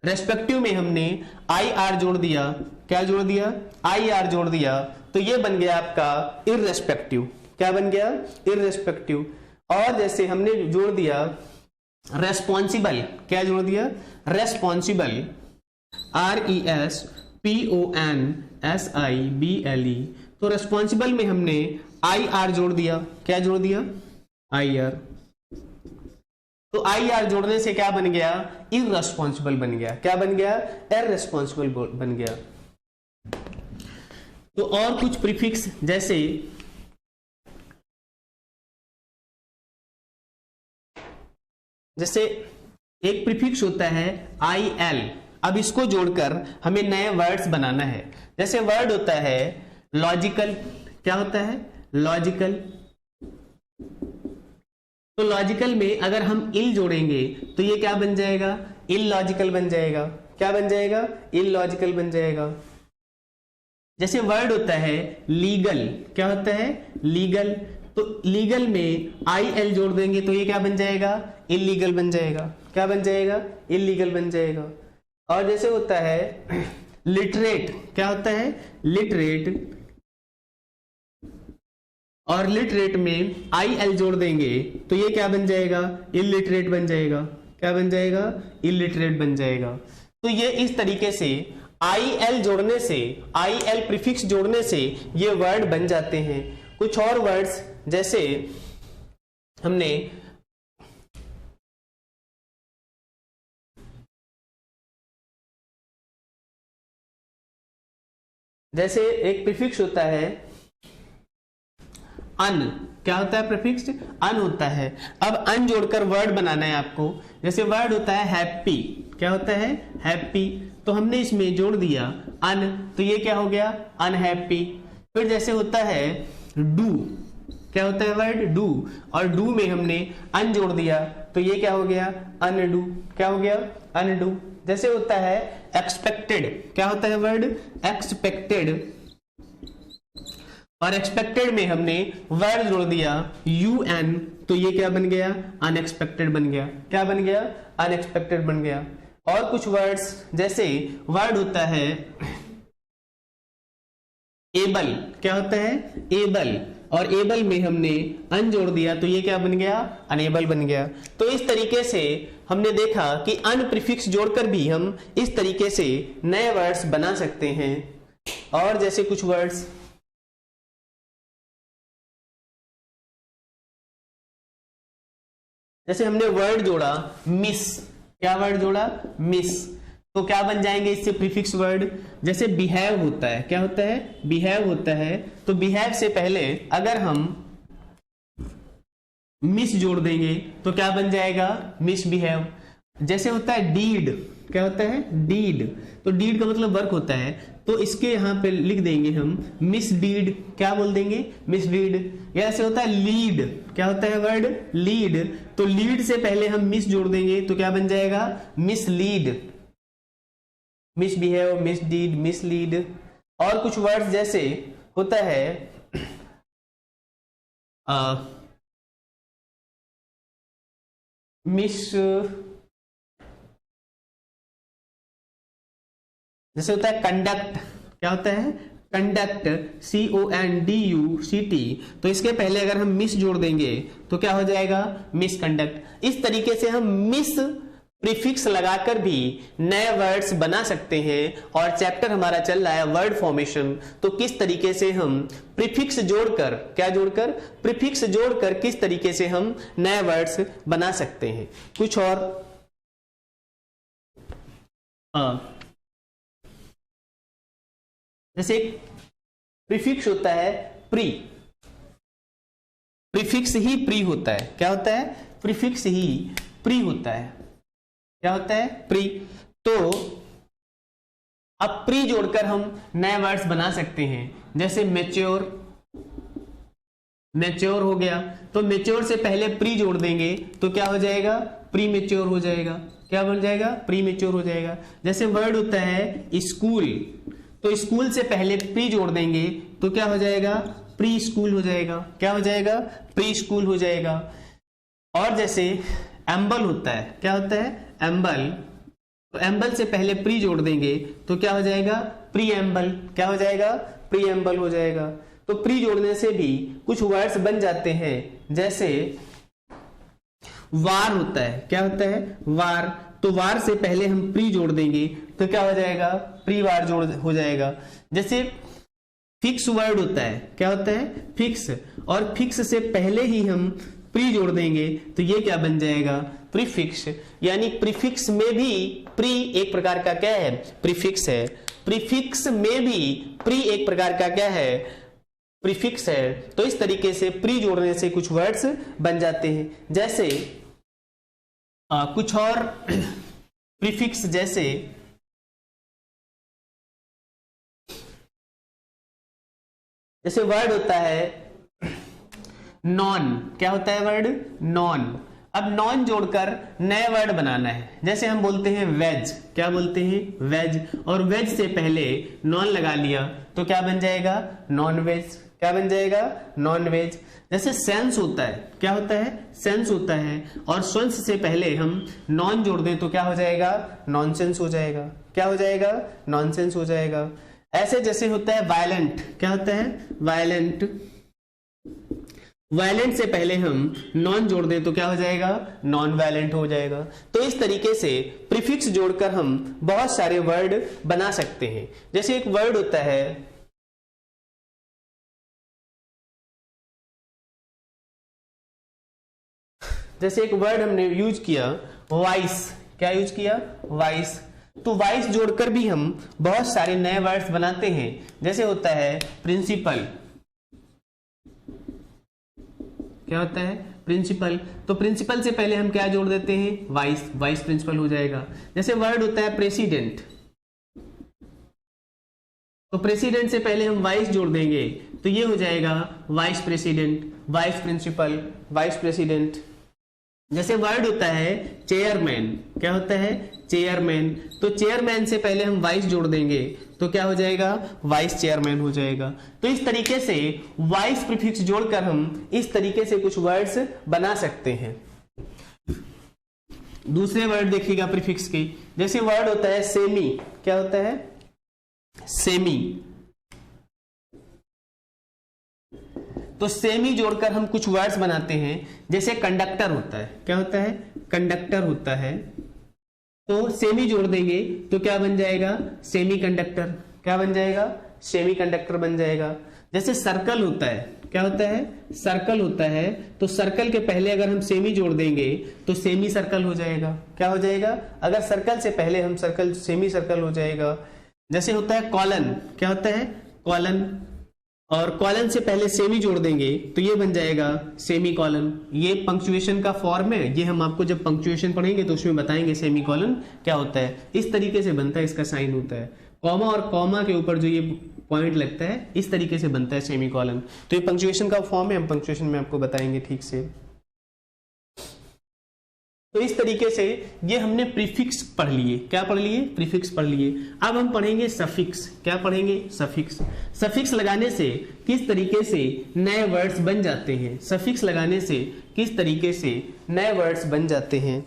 रेस्पेक्टिव में हमने IR जोड़ दिया, क्या जोड़ दिया, IR जोड़ दिया, तो ये बन गया आपका इररेस्पेक्टिव। क्या बन गया, इररेस्पेक्टिव। और जैसे हमने जोड़ दिया रेस्पॉन्सिबल, क्या जोड़ दिया, रेस्पॉन्सिबल, RESPONSIBLE। तो रेस्पॉन्सिबल में हमने IR जोड़ दिया, क्या जोड़ दिया, IR। तो IR जोड़ने से क्या बन गया, इररेस्पॉन्सिबल बन गया। क्या बन गया, इररेस्पॉन्सिबल बन गया। तो और कुछ प्रीफिक्स जैसे एक प्रीफिक्स होता है IL। अब इसको जोड़कर हमें नए वर्ड्स बनाना है। जैसे वर्ड होता है लॉजिकल, क्या होता है, लॉजिकल। तो लॉजिकल में अगर हम इल जोड़ेंगे तो ये क्या बन जाएगा, इललॉजिकल बन जाएगा। क्या बन जाएगा, इललॉजिकल बन जाएगा। जैसे वर्ड होता है लीगल, क्या होता है, लीगल। तो लीगल में IL जोड़ देंगे तो ये क्या बन जाएगा, इलीगल बन जाएगा। क्या बन जाएगा, इलीगल बन जाएगा। और जैसे होता है लिटरेट, क्या होता है, लिटरेट, और लिटरेट में IL जोड़ देंगे तो ये क्या बन जाएगा, इलिटरेट बन जाएगा। क्या बन जाएगा, इलिटरेट बन जाएगा। तो ये इस तरीके से IL जोड़ने से, IL प्रीफिक्स जोड़ने से ये वर्ड बन जाते हैं। कुछ और वर्ड्स जैसे हमने जैसे एक प्रीफिक्स होता है अन, क्या होता है, प्रीफिक्स अन होता है। अब अन जोड़कर वर्ड बनाना है आपको। जैसे वर्ड होता है हैप्पी, क्या होता है, हैप्पी। तो हमने इसमें जोड़ दिया अन, तो ये क्या हो गया, अनहैप्पी। फिर जैसे होता है डू, क्या होता है वर्ड, डू, और डू में हमने अन जोड़ दिया तो ये क्या हो गया, अनडू। क्या हो गया, अनडू। जैसे होता है एक्सपेक्टेड, क्या होता है वर्ड, एक्सपेक्टेड, और एक्सपेक्टेड में हमने वर्ड जोड़ दिया UN, तो ये क्या बन गया, अनएक्सपेक्टेड बन गया। क्या बन गया, अनएक्सपेक्टेड बन गया। और कुछ वर्ड्स जैसे वर्ड होता है एबल, क्या होता है, एबल, और एबल में हमने अन जोड़ दिया तो ये क्या बन गया, अनेबल बन गया। तो इस तरीके से हमने देखा कि अन प्रीफिक्स जोड़कर भी हम इस तरीके से नए वर्ड्स बना सकते हैं। और जैसे कुछ वर्ड्स, जैसे हमने वर्ड जोड़ा मिस, क्या वर्ड जोड़ा, मिस, तो क्या बन जाएंगे इससे प्रीफिक्स वर्ड। जैसे बिहेव होता है, क्या होता है, बिहेव होता है, तो बिहेव से पहले अगर हम मिस जोड़ देंगे तो क्या बन जाएगा, मिस बिहेव। जैसे होता है डीड, क्या होता है, डीड, तो डीड का मतलब वर्क होता है, तो इसके यहां पे लिख देंगे हम मिस डीड, क्या बोल देंगे, मिस डीड। या ऐसे होता है लीड, क्या होता है वर्ड, लीड, तो लीड से पहले हम मिस जोड़ देंगे तो क्या बन जाएगा, mislead, misbehave, misdeed, mislead. और कुछ वर्ड्स जैसे होता है मिस, जैसे होता है कंडक्ट, क्या होता है, कंडक्ट, CONDUCT, तो इसके पहले अगर हम मिस जोड़ देंगे तो क्या हो जाएगा, मिस कंडक्ट। इस तरीके से हम मिस प्रीफिक्स लगाकर भी नए वर्ड्स बना सकते हैं। और चैप्टर हमारा चल रहा है वर्ड फॉर्मेशन, तो किस तरीके से हम प्रीफिक्स जोड़कर, क्या जोड़कर, प्रीफिक्स जोड़कर किस तरीके से हम नए वर्ड्स बना सकते हैं। कुछ और जैसे प्रीफिक्स होता है प्री, प्रीफिक्स ही प्री होता है, क्या होता है, प्रीफिक्स ही प्री होता है, क्या होता है, प्री। तो अब प्री जोड़कर हम नए वर्ड्स बना सकते हैं। जैसे मैच्योर, मैच्योर हो गया, तो मैच्योर से पहले प्री जोड़ देंगे तो क्या हो जाएगा, प्री मैच्योर हो जाएगा, क्या बन जाएगा, प्री मैच्योर हो जाएगा। जैसे वर्ड होता है स्कूल, तो स्कूल से पहले प्री जोड़ देंगे तो क्या हो जाएगा, प्री स्कूल हो जाएगा, क्या हो जाएगा, प्री स्कूल हो जाएगा। और जैसे एम्बल होता है, क्या होता है, एम्बल, तो एम्बल से पहले प्री जोड़ देंगे तो क्या हो जाएगा, प्री एम्बल, क्या हो जाएगा, प्री एम्बल हो जाएगा। तो प्री जोड़ने से भी कुछ वर्ड्स बन जाते हैं। जैसे वार होता है, क्या होता है, वार, तो वार से पहले हम प्री जोड़ देंगे तो क्या हो जाएगा, प्री वार जोड़ हो जाएगा। जैसे फिक्स वर्ड होता है, क्या होता है, फिक्स, और फिक्स से पहले ही हम प्री जोड़ देंगे तो ये क्या बन जाएगा, प्रीफिक्स। यानी प्रीफिक्स में भी प्री एक प्रकार का क्या है, प्रीफिक्स है। प्रीफिक्स में भी प्री एक प्रकार का क्या है, प्रीफिक्स है। तो इस तरीके से प्री जोड़ने से कुछ वर्ड्स बन जाते हैं। जैसे कुछ और प्रीफिक्स, जैसे वर्ड होता है नॉन, क्या होता है वर्ड, नॉन। अब नॉन जोड़कर नए वर्ड बनाना है। जैसे हम बोलते हैं वेज, क्या बोलते हैं, वेज, और वेज से पहले नॉन लगा लिया तो क्या बन जाएगा, नॉन वेज, क्या बन जाएगा, नॉन वेज। जैसे सेंस होता है, क्या होता है, सेंस होता है, और सेंस से पहले हम नॉन जोड़ दें तो क्या हो जाएगा, नॉनसेंस हो जाएगा, क्या हो जाएगा, नॉनसेंस हो जाएगा। ऐसे जैसे होता है वायलेंट, क्या होता है, वायलेंट, वायलेंट से पहले हम नॉन जोड़ दें तो क्या हो जाएगा, नॉन वायलेंट हो जाएगा। तो इस तरीके से प्रीफिक्स जोड़कर हम बहुत सारे वर्ड बना सकते हैं। जैसे एक वर्ड होता है जैसे एक वर्ड हमने यूज किया वाइस, क्या यूज किया, वाइस, तो वाइस जोड़कर भी हम बहुत सारे नए वर्ड्स बनाते हैं। जैसे होता है प्रिंसिपल, क्या होता है, प्रिंसिपल, तो प्रिंसिपल से पहले हम क्या जोड़ देते हैं, वाइस, वाइस प्रिंसिपल हो जाएगा। जैसे वर्ड होता है प्रेसिडेंट, तो प्रेसिडेंट से पहले हम वाइस जोड़ देंगे तो ये हो जाएगा vice president, vice principal, vice president. जैसे वर्ड होता है चेयरमैन, क्या होता है, चेयरमैन, तो चेयरमैन से पहले हम वाइस जोड़ देंगे तो क्या हो जाएगा, वाइस चेयरमैन हो जाएगा। तो इस तरीके से वाइस प्रीफिक्स जोड़कर हम इस तरीके से कुछ वर्ड्स बना सकते हैं। दूसरे वर्ड देखिएगा प्रीफिक्स के, जैसे वर्ड होता है सेमी, क्या होता है, सेमी, तो सेमी जोड़कर हम कुछ वर्ड्स बनाते हैं, जैसे कंडक्टर होता है, क्या होता है, कंडक्टर होता है, तो सेमी जोड़ देंगे तो क्या बन जाएगा, सेमी कंडक्टर, क्या बन जाएगा, सेमी कंडक्टर बन जाएगा। जैसे सर्कल होता है, क्या होता है, सर्कल होता है, तो सर्कल के पहले अगर हम सेमी जोड़ देंगे तो सेमी सर्कल हो जाएगा, क्या हो जाएगा, अगर सर्कल से पहले हम सर्कल, सेमी सर्कल हो जाएगा। जैसे होता है कॉलन, क्या होता है, कॉलन, और कॉलन से पहले सेमी जोड़ देंगे तो ये बन जाएगा सेमी कॉलन। ये पंक्चुएशन का फॉर्म है, ये हम आपको जब पंक्चुएशन पढ़ेंगे तो उसमें बताएंगे सेमी कॉलन क्या होता है। इस तरीके से बनता है, इसका साइन होता है, कॉमा और कॉमा के ऊपर जो ये पॉइंट लगता है इस तरीके से बनता है सेमी कॉलन। तो ये पंक्चुएशन का फॉर्म है, हम पंक्चुएशन में आपको बताएंगे ठीक से। तो इस तरीके से ये हमने प्रीफिक्स पढ़ लिए, क्या पढ़ लिए, प्रीफिक्स पढ़ लिए। अब हम पढ़ेंगे सफिक्स, क्या पढ़ेंगे, सफिक्स। सफिक्स लगाने से किस तरीके से नए वर्ड्स बन जाते हैं, सफिक्स लगाने से किस तरीके से नए वर्ड्स बन जाते हैं।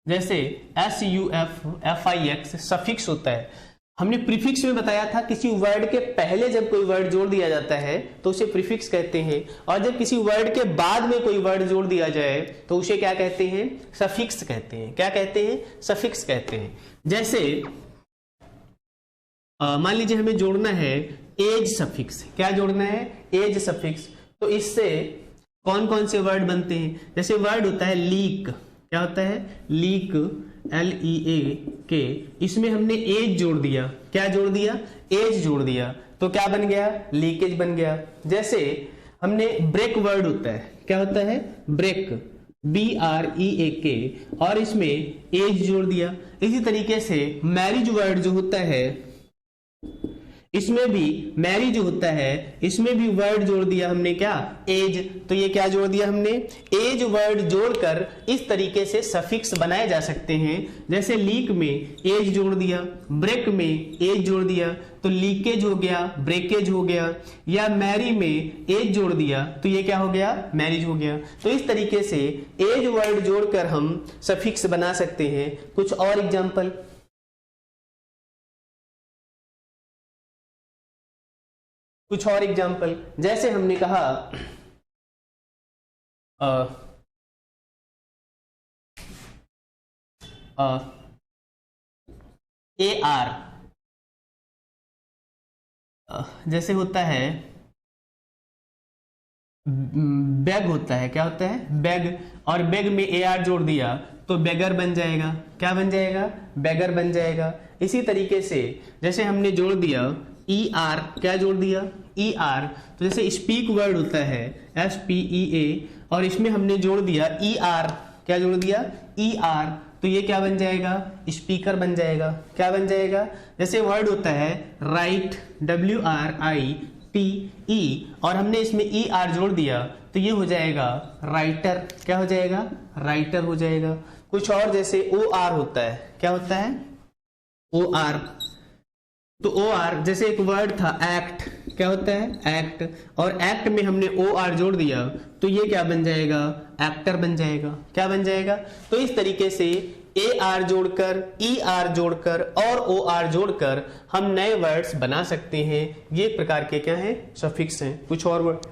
जैसे SUF सफिक्स होता है। हमने प्रीफिक्स में बताया था किसी वर्ड के पहले जब कोई वर्ड जोड़ दिया जाता है तो उसे प्रीफिक्स कहते हैं, और जब किसी वर्ड के बाद में कोई वर्ड जोड़ दिया जाए तो उसे क्या कहते हैं, सफिक्स कहते हैं। क्या कहते हैं, सफिक्स कहते हैं। जैसे मान लीजिए हमें जोड़ना है एज सफिक्स, क्या जोड़ना है, एज सफिक्स। तो इससे कौन कौन से वर्ड बनते हैं, जैसे वर्ड होता है लीक, क्या होता है, लीक, LEAK, इसमें हमने एज जोड़ दिया, क्या जोड़ दिया, एज जोड़ दिया, तो क्या बन गया, लीकेज बन गया। जैसे हमने ब्रेक वर्ड होता है, क्या होता है, ब्रेक, BREAK, और इसमें एज जोड़ दिया। इसी तरीके से मैरिज वर्ड जो होता है, इसमें भी मैरिज होता है, इसमें भी वर्ड जोड़ दिया हमने, क्या, एज। तो ये क्या जोड़ दिया हमने, एज वर्ड जोड़कर इस तरीके से सफिक्स बनाए जा सकते हैं। जैसे लीक में एज जोड़ दिया, ब्रेक में एज जोड़ दिया तो लीकेज हो गया, ब्रेकेज हो गया, या मैरी में एज जोड़ दिया तो ये क्या हो गया, मैरिज हो गया। तो इस तरीके से एज वर्ड जोड़कर हम सफिक्स बना सकते हैं। कुछ और एग्जाम्पल, कुछ और एग्जाम्पल, जैसे हमने कहा AR, जैसे होता है बैग होता है, क्या होता है, बैग, और बैग में AR जोड़ दिया तो बेगर बन जाएगा, क्या बन जाएगा, बेगर बन जाएगा। इसी तरीके से जैसे हमने जोड़ दिया ER, क्या जोड़ दिया, ER, तो जैसे स्पीक वर्ड होता है SPEA, और इसमें हमने जोड़ दिया ER, क्या जोड़ दिया, ER, तो ये क्या बन जाएगा, स्पीकर बन जाएगा, क्या बन जाएगा। जैसे वर्ड होता है राइट, WRITE, और हमने इसमें ER जोड़ दिया तो ये हो जाएगा राइटर, क्या हो जाएगा, राइटर हो जाएगा। कुछ और जैसे OR होता है, क्या होता है, OR, तो OR, जैसे एक वर्ड था एक्ट, क्या होता है, एक्ट, और एक्ट में हमने OR जोड़ दिया तो ये क्या बन जाएगा, एक्टर बन जाएगा, क्या बन जाएगा। तो इस तरीके से AR जोड़कर, ER जोड़कर और OR जोड़कर हम नए वर्ड्स बना सकते हैं। ये प्रकार के क्या हैं, सफिक्स हैं। कुछ और वर्ड,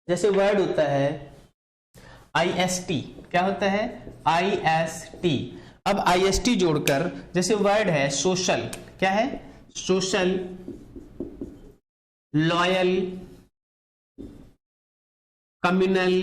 जैसे वर्ड होता है IST, क्या होता है, IST। अब IST जोड़कर जैसे वर्ड है सोशल, क्या है, सोशल, लॉयल, कम्युनल।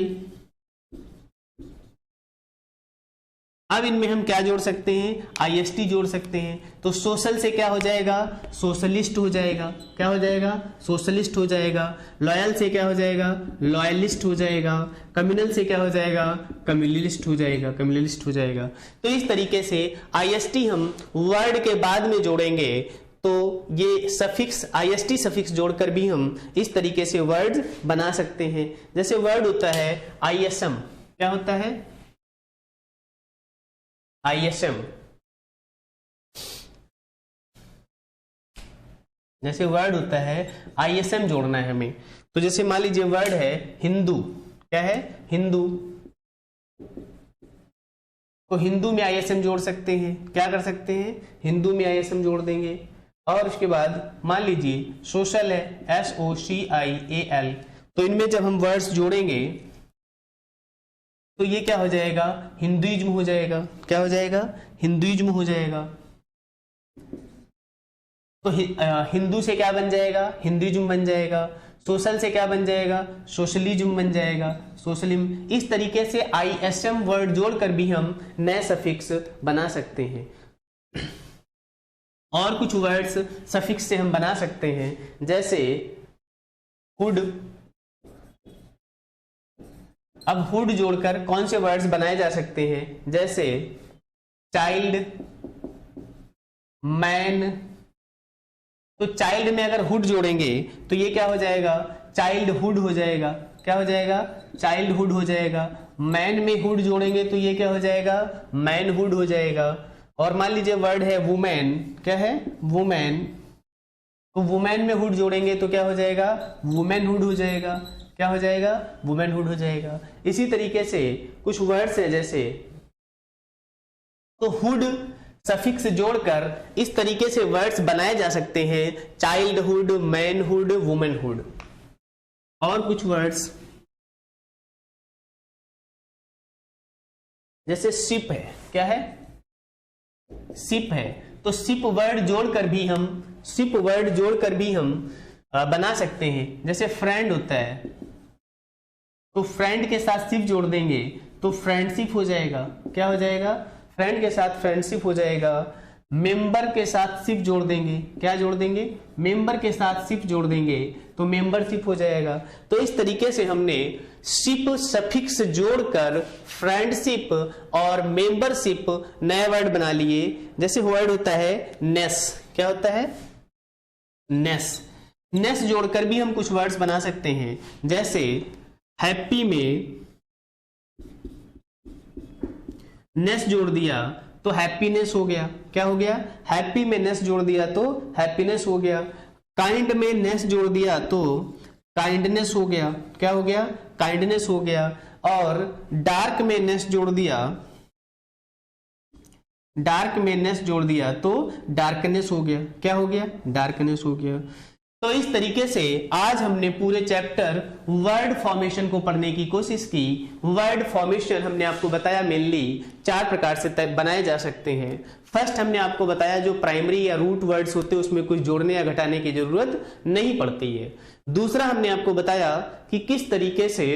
अब इनमें हम क्या जोड़ सकते हैं, IST जोड़ सकते हैं। तो सोशल से क्या हो जाएगा, सोशलिस्ट हो जाएगा, क्या हो जाएगा, सोशलिस्ट हो जाएगा। लॉयल से क्या हो जाएगा, लॉयलिस्ट हो जाएगा। कम्युनल से क्या हो जाएगा, कम्युनलिस्ट हो जाएगा, कम्युनलिस्ट हो जाएगा। तो इस तरीके से IST हम वर्ड के बाद में जोड़ेंगे तो ये सफिक्स, IST सफिक्स जोड़कर भी हम इस तरीके से वर्ड्स बना सकते हैं। जैसे वर्ड होता है ISM, क्या होता है, ISM, जैसे वर्ड होता है ISM जोड़ना है हमें, तो जैसे मान लीजिए वर्ड है हिंदू, क्या है हिंदू, तो हिंदू में ISM जोड़ सकते हैं, क्या कर सकते हैं हिंदू में ISM जोड़ देंगे। और उसके बाद मान लीजिए सोशल है SOCIAL, तो इनमें जब हम वर्ड्स जोड़ेंगे तो ये क्या हो जाएगा हिंदुइज्म हो जाएगा, क्या हो जाएगा हिंदुइज्म हो जाएगा। तो हिंदू से क्या बन जाएगा हिंदुइज्म बन जाएगा, सोशल से क्या बन जाएगा सोशलिज्म बन जाएगा, सोशलिज्म। इस तरीके से ISM वर्ड जोड़कर भी हम नए सफिक्स बना सकते हैं। और कुछ वर्ड्स सफिक्स से हम बना सकते हैं, जैसे हुड। अब हुड जोड़कर कौन से वर्ड्स बनाए जा सकते हैं, जैसे चाइल्ड, मैन। तो चाइल्ड में अगर हुड जोड़ेंगे तो ये क्या हो जाएगा चाइल्डहुड हो जाएगा, क्या हो जाएगा चाइल्डहुड हो जाएगा। मैन में हुड जोड़ेंगे तो ये क्या हो जाएगा मैनहुड हो जाएगा। और मान लीजिए वर्ड है वुमेन, क्या है वुमेन, तो वुमेन में हुड जोड़ेंगे तो क्या हो जाएगा वुमेनहुड हो जाएगा, क्या हो जाएगा वुमेनहुड हो जाएगा। इसी तरीके से कुछ वर्ड्स है जैसे, तो हुड सफिक्स जोड़कर इस तरीके से वर्ड्स बनाए जा सकते हैं, चाइल्डहुड, मैनहुड, वुमेनहुड। और कुछ वर्ड्स जैसे शिप है, क्या है शिप है, तो शिप वर्ड जोड़कर भी हम बना सकते हैं। जैसे फ्रेंड होता है, तो फ्रेंड के साथ शिप जोड़ देंगे तो फ्रेंडशिप हो जाएगा, क्या हो जाएगा फ्रेंड के साथ फ्रेंडशिप हो जाएगा। मेंबर के साथ शिप जोड़ देंगे, क्या जोड़ देंगे मेंबर के साथ शिप जोड़ देंगे तो मेंबरशिप हो जाएगा। तो इस तरीके से हमने शिप सफिक्स जोड़कर फ्रेंडशिप और मेंबरशिप नए वर्ड बना लिए। जैसे वर्ड होता है नेस, क्या होता है नेस, नेस जोड़कर भी हम कुछ वर्ड्स बना सकते हैं। जैसे हैप्पी में नेस जोड़ दिया तो हैप्पीनेस हो गया, क्या हो गया हैप्पी में नेस जोड़ दिया तो हैप्पीनेस हो गया। काइंड में नेस जोड़ दिया तो काइंडनेस हो गया, क्या हो गया काइंडनेस हो गया। और डार्क में नेस जोड़ दिया, डार्क में नेस जोड़ दिया तो डार्कनेस हो गया, क्या हो गया डार्कनेस हो गया। तो इस तरीके से आज हमने पूरे चैप्टर वर्ड फॉर्मेशन को पढ़ने की कोशिश की। वर्ड फॉर्मेशन हमने आपको बताया मेनली 4 प्रकार से बनाए जा सकते हैं। फर्स्ट हमने आपको बताया जो प्राइमरी या रूट वर्ड्स होते हैं उसमें कुछ जोड़ने या घटाने की जरूरत नहीं पड़ती है। दूसरा हमने आपको बताया कि किस तरीके से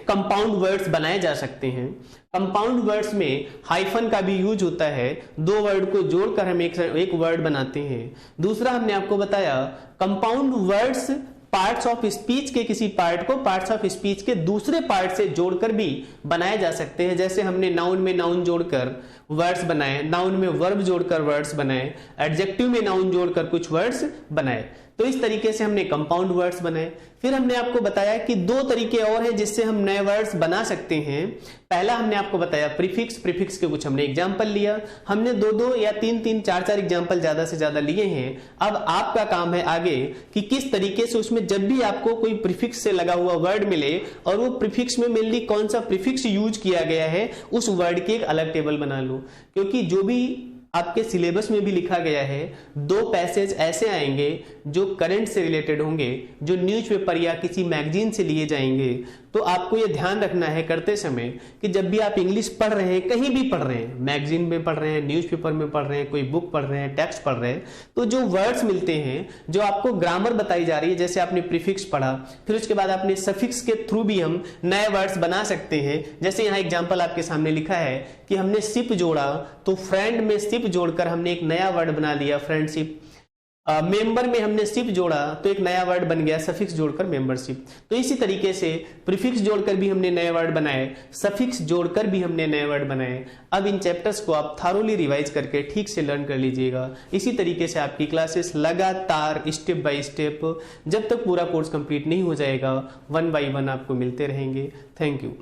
कंपाउंड वर्ड्स बनाए जा सकते हैं। कंपाउंड वर्ड्स में हाइफन का भी यूज होता है, 2 वर्ड को जोड़कर हम एक वर्ड बनाते हैं। दूसरा हमने आपको बताया compound words parts of speech के किसी पार्ट को पार्ट्स ऑफ स्पीच के दूसरे पार्ट से जोड़कर भी बनाए जा सकते हैं। जैसे हमने नाउन में नाउन जोड़कर वर्ड्स बनाए, नाउन में वर्ब जोड़कर वर्ड्स बनाए, एडजेक्टिव में नाउन जोड़कर कुछ वर्ड्स बनाए। तो इस तरीके से हमने कंपाउंड वर्ड्स बनाए। फिर हमने आपको बताया कि 2 तरीके और हैं जिससे हम नए वर्ड्स बना सकते हैं। पहला हमने आपको बताया प्रीफिक्स, प्रीफिक्स के कुछ हमने एग्जांपल लिया। हमने 2-2 या 3-3, 4-4 एग्जांपल ज्यादा से ज्यादा लिए हैं। अब आपका काम है आगे कि किस तरीके से उसमें जब भी आपको कोई प्रीफिक्स से लगा हुआ वर्ड मिले और वो प्रीफिक्स में मेनली कौन सा प्रीफिक्स यूज किया गया है उस वर्ड की एक अलग टेबल बना लो। क्योंकि जो भी आपके सिलेबस में भी लिखा गया है 2 पैसेज ऐसे आएंगे जो करंट से रिलेटेड होंगे, जो न्यूज़पेपर या किसी मैगजीन से लिए जाएंगे। तो आपको ये ध्यान रखना है करते समय कि जब भी आप इंग्लिश पढ़ रहे हैं, कहीं भी पढ़ रहे हैं, मैगजीन में पढ़ रहे हैं, न्यूज़पेपर में पढ़ रहे हैं, कोई बुक पढ़ रहे हैं, टेक्स्ट पढ़ रहे हैं, तो जो वर्ड्स मिलते हैं, जो आपको ग्रामर बताई जा रही है, जैसे आपने प्रीफिक्स पढ़ा, फिर उसके बाद आपने सफिक्स के थ्रू भी हम नए वर्ड्स बना सकते हैं। जैसे यहाँ एग्जाम्पल आपके सामने लिखा है कि हमने शिप जोड़ा तो फ्रेंड में शिप जोड़कर हमने एक नया वर्ड बना दिया फ्रेंडशिप। मेंबर में हमने शिप जोड़ा तो एक नया वर्ड बन गया सफिक्स जोड़कर मेंबरशिप। तो इसी तरीके से प्रीफिक्स जोड़कर भी हमने नए वर्ड बनाए, सफिक्स जोड़कर भी हमने नए वर्ड बनाए। अब इन चैप्टर्स को आप थारोली रिवाइज करके ठीक से लर्न कर लीजिएगा। इसी तरीके से आपकी क्लासेस लगातार स्टेप बाय स्टेप जब तक पूरा कोर्स कंप्लीट नहीं हो जाएगा 1 by 1 आपको मिलते रहेंगे। Thank you.